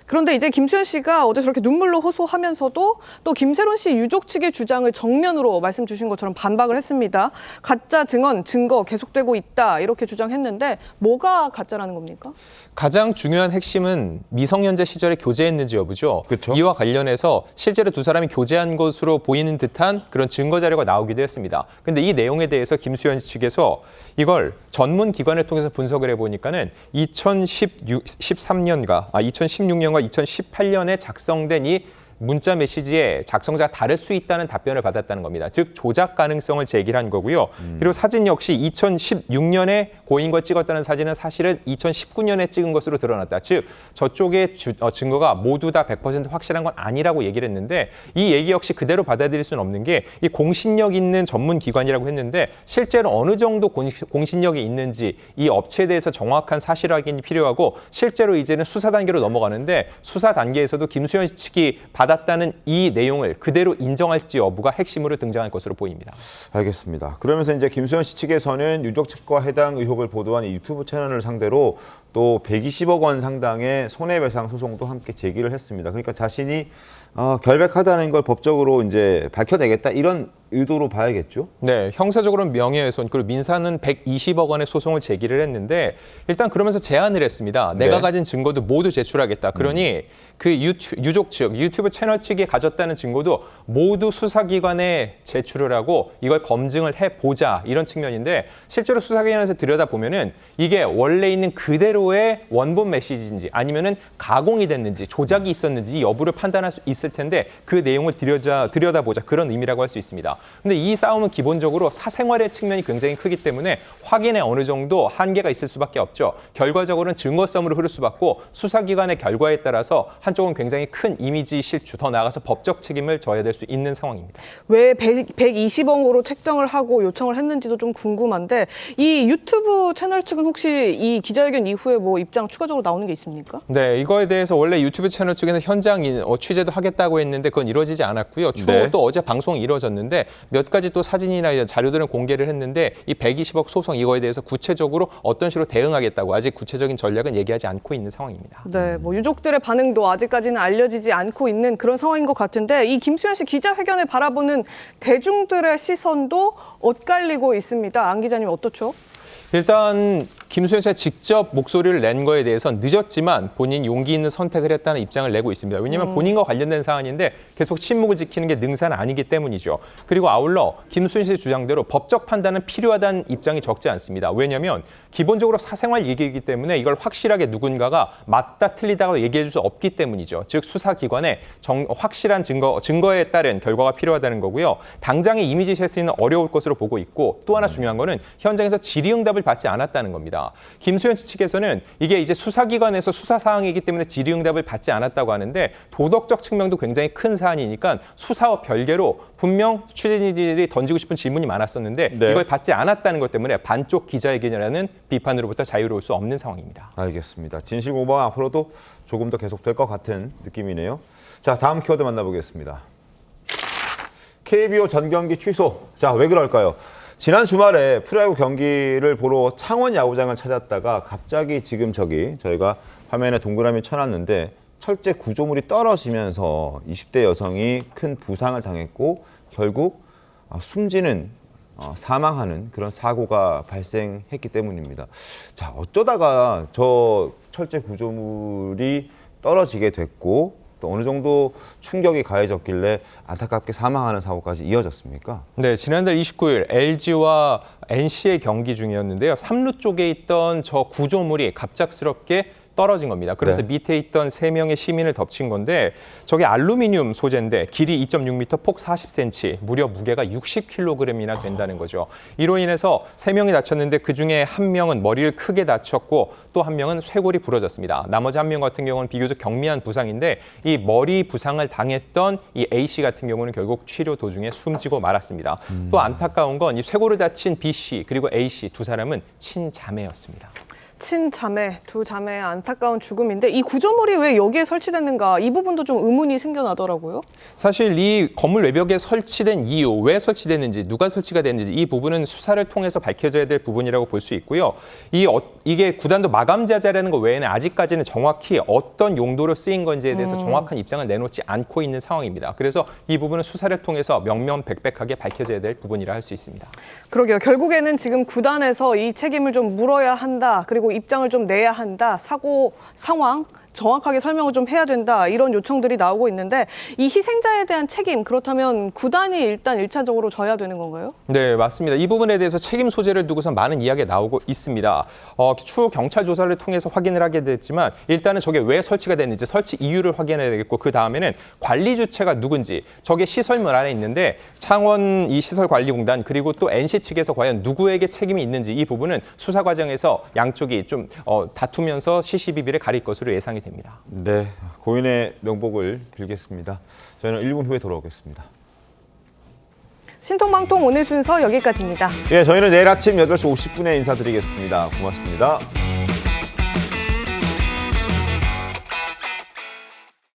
그런데 이제 김수현 씨가 어제 저렇게 눈물로 호소하면서도 또 김세론 씨 유족 측의 주장을 정면으로 말씀 주신 것처럼 반박을 했습니다. 가짜 증언, 증거 계속되고 있다 이렇게 주장했는데 뭐가 가짜라는 겁니까? 가장 중요한 핵심은 미성년자 시절에 교제했는지 여부죠. 그렇죠. 이와 관련해서 실제로 두 사람이 교제한 것으로 보이는 듯한 그런 증거 자료가 나오기도 했습니다. 근데 이 내용에 대해서 김수현 측에서 이걸 전문 기관을 통해서 분석을 해보니까는 2016년과 2018년에 작성된 이 문자 메시지의 작성자가 다를 수 있다는 답변을 받았다는 겁니다. 즉 조작 가능성을 제기한 거고요. 그리고 사진 역시 2016년에 고인과 찍었다는 사진은 사실은 2019년에 찍은 것으로 드러났다. 즉 저쪽의 증거가 모두 다 100% 확실한 건 아니라고 얘기를 했는데 이 얘기 역시 그대로 받아들일 수는 없는 게 이 공신력 있는 전문 기관이라고 했는데 실제로 어느 정도 공신력이 있는지 이 업체에 대해서 정확한 사실 확인이 필요하고 실제로 이제는 수사 단계로 넘어가는데 수사 단계에서도 김수현 측이 받았다는 이 내용을 그대로 인정할지 여부가 핵심으로 등장할 것으로 보입니다. 알겠습니다. 그러면서 이제 김수현 씨 측에서는 유족 측과 해당 의혹을 보도한 유튜브 채널을 상대로 또 120억 원 상당의 손해배상 소송도 함께 제기를 했습니다. 그러니까 자신이 결백하다는 걸 법적으로 이제 밝혀내겠다 이런 의도로 봐야겠죠? 네, 형사적으로는 명예훼손, 그리고 민사는 120억 원의 소송을 제기를 했는데 일단 그러면서 제안을 했습니다. 내가 가진 증거도 모두 제출하겠다. 그러니 그 유족 측, 유튜브 채널 측이 가졌다는 증거도 모두 수사기관에 제출을 하고 이걸 검증을 해보자 이런 측면인데 실제로 수사기관에서 들여다보면은 이게 원래 있는 그대로의 원본 메시지인지 아니면은 가공이 됐는지 조작이 있었는지 이 여부를 판단할 수 있을 텐데 그 내용을 들여다보자 그런 의미라고 할 수 있습니다. 근데 이 싸움은 기본적으로 사생활의 측면이 굉장히 크기 때문에 확인에 어느 정도 한계가 있을 수밖에 없죠. 결과적으로는 증거싸움으로 흐를 수밖에 없고 수사기관의 결과에 따라서 한쪽은 굉장히 큰 이미지 실추, 더 나아가서 법적 책임을 져야 될 수 있는 상황입니다. 왜 120억으로 책정을 하고 요청을 했는지도 좀 궁금한데 이 유튜브 채널 측은 혹시 이 기자회견 이후에 뭐 입장 추가적으로 나오는 게 있습니까? 네, 이거에 대해서 원래 유튜브 채널 측에서 현장 취재도 하겠다고 했는데 그건 이루어지지 않았고요. 추후 또 어제 방송이 이루어졌는데 몇 가지 또 사진이나 자료들은 공개를 했는데 이 120억 소송 이거에 대해서 구체적으로 어떤 식으로 대응하겠다고 아직 구체적인 전략은 얘기하지 않고 있는 상황입니다. 네, 뭐 유족들의 반응도 아직까지는 알려지지 않고 있는 그런 상황인 것 같은데 이 김수현 씨 기자회견을 바라보는 대중들의 시선도 엇갈리고 있습니다. 안 기자님 어떻죠? 일단 김수현 씨가 직접 목소리를 낸 거에 대해서는 늦었지만 본인 용기 있는 선택을 했다는 입장을 내고 있습니다. 왜냐하면 본인과 관련된 사안인데 계속 침묵을 지키는 게 능사는 아니기 때문이죠. 그리고 아울러 김수현 씨의 주장대로 법적 판단은 필요하다는 입장이 적지 않습니다. 왜냐하면 기본적으로 사생활 얘기이기 때문에 이걸 확실하게 누군가가 맞다 틀리다고 얘기해 줄 수 없기 때문이죠. 즉 수사기관에 확실한 증거에 따른 결과가 필요하다는 거고요. 당장의 이미지 쇄신은 어려울 것으로 보고 있고 또 하나 중요한 거는 현장에서 질의응답을 받지 않았다는 겁니다. 김수현 씨 측에서는 이게 이제 수사기관에서 수사 사항이기 때문에 질의응답을 받지 않았다고 하는데 도덕적 측면도 굉장히 큰 사안이니까 수사와 별개로 분명 취재진들이 던지고 싶은 질문이 많았었는데 이걸 받지 않았다는 것 때문에 반쪽 기자회견이라는 비판으로부터 자유로울 수 없는 상황입니다. 알겠습니다. 진실 공방 앞으로도 조금 더 계속될 것 같은 느낌이네요. 자, 다음 키워드 만나보겠습니다. KBO 전 경기 취소. 자, 왜 그럴까요? 지난 주말에 프로야구 경기를 보러 창원 야구장을 찾았다가 갑자기 지금 저희가 화면에 동그라미 쳐놨는데 철제 구조물이 떨어지면서 20대 여성이 큰 부상을 당했고 결국 숨지는 사망하는 그런 사고가 발생했기 때문입니다. 자, 어쩌다가 저 철제 구조물이 떨어지게 됐고 또 어느 정도 충격이 가해졌길래 안타깝게 사망하는 사고까지 이어졌습니까? 네, 지난달 29일 LG와 NC의 경기 중이었는데요. 3루 쪽에 있던 저 구조물이 갑작스럽게 떨어진 겁니다. 그래서 밑에 있던 3명의 시민을 덮친 건데 저게 알루미늄 소재인데 길이 2.6m, 폭 40cm, 무려 무게가 60kg이나 된다는 거죠. 이로 인해서 3명이 다쳤는데 그중에 1명은 머리를 크게 다쳤고 또 1명은 쇄골이 부러졌습니다. 나머지 1명 같은 경우는 비교적 경미한 부상인데 이 머리 부상을 당했던 이 A씨 같은 경우는 결국 치료 도중에 숨지고 말았습니다. 또 안타까운 건 이 쇄골을 다친 B씨 그리고 A씨 두 사람은 친자매였습니다. 친자매, 두 자매의 안타까운 죽음인데 이 구조물이 왜 여기에 설치됐는가 이 부분도 좀 의문이 생겨나더라고요. 사실 이 건물 외벽에 설치된 이유, 왜 설치됐는지, 누가 설치가 됐는지 이 부분은 수사를 통해서 밝혀져야 될 부분이라고 볼 수 있고요. 이게 구단도 마감 자재라는 것 외에는 아직까지는 정확히 어떤 용도로 쓰인 건지에 대해서 정확한 입장을 내놓지 않고 있는 상황입니다. 그래서 이 부분은 수사를 통해서 명명백백하게 밝혀져야 될 부분이라 할 수 있습니다. 그러게요. 결국에는 지금 구단에서 이 책임을 좀 물어야 한다. 그리고 입장을 좀 내야 한다. 사고 상황 정확하게 설명을 좀 해야 된다. 이런 요청들이 나오고 있는데 이 희생자에 대한 책임 그렇다면 구단이 일단 1차적으로 져야 되는 건가요? 네, 맞습니다. 이 부분에 대해서 책임 소재를 두고서 많은 이야기가 나오고 있습니다. 추후 경찰 조사를 통해서 확인을 하게 됐지만 일단은 저게 왜 설치가 됐는지 설치 이유를 확인해야 되겠고 그 다음에는 관리 주체가 누군지 저게 시설물 안에 있는데 창원 이 시설관리공단 그리고 또 NC 측에서 과연 누구에게 책임이 있는지 이 부분은 수사 과정에서 양쪽이 좀 다투면서 시시비비를 가릴 것으로 예상이 됩니다. 네, 고인의 명복을 빌겠습니다. 저희는 1분 후에 돌아오겠습니다. 신통방통 오늘 순서 여기까지입니다. 예, 저희는 내일 아침 8시 50분에 인사드리겠습니다. 고맙습니다.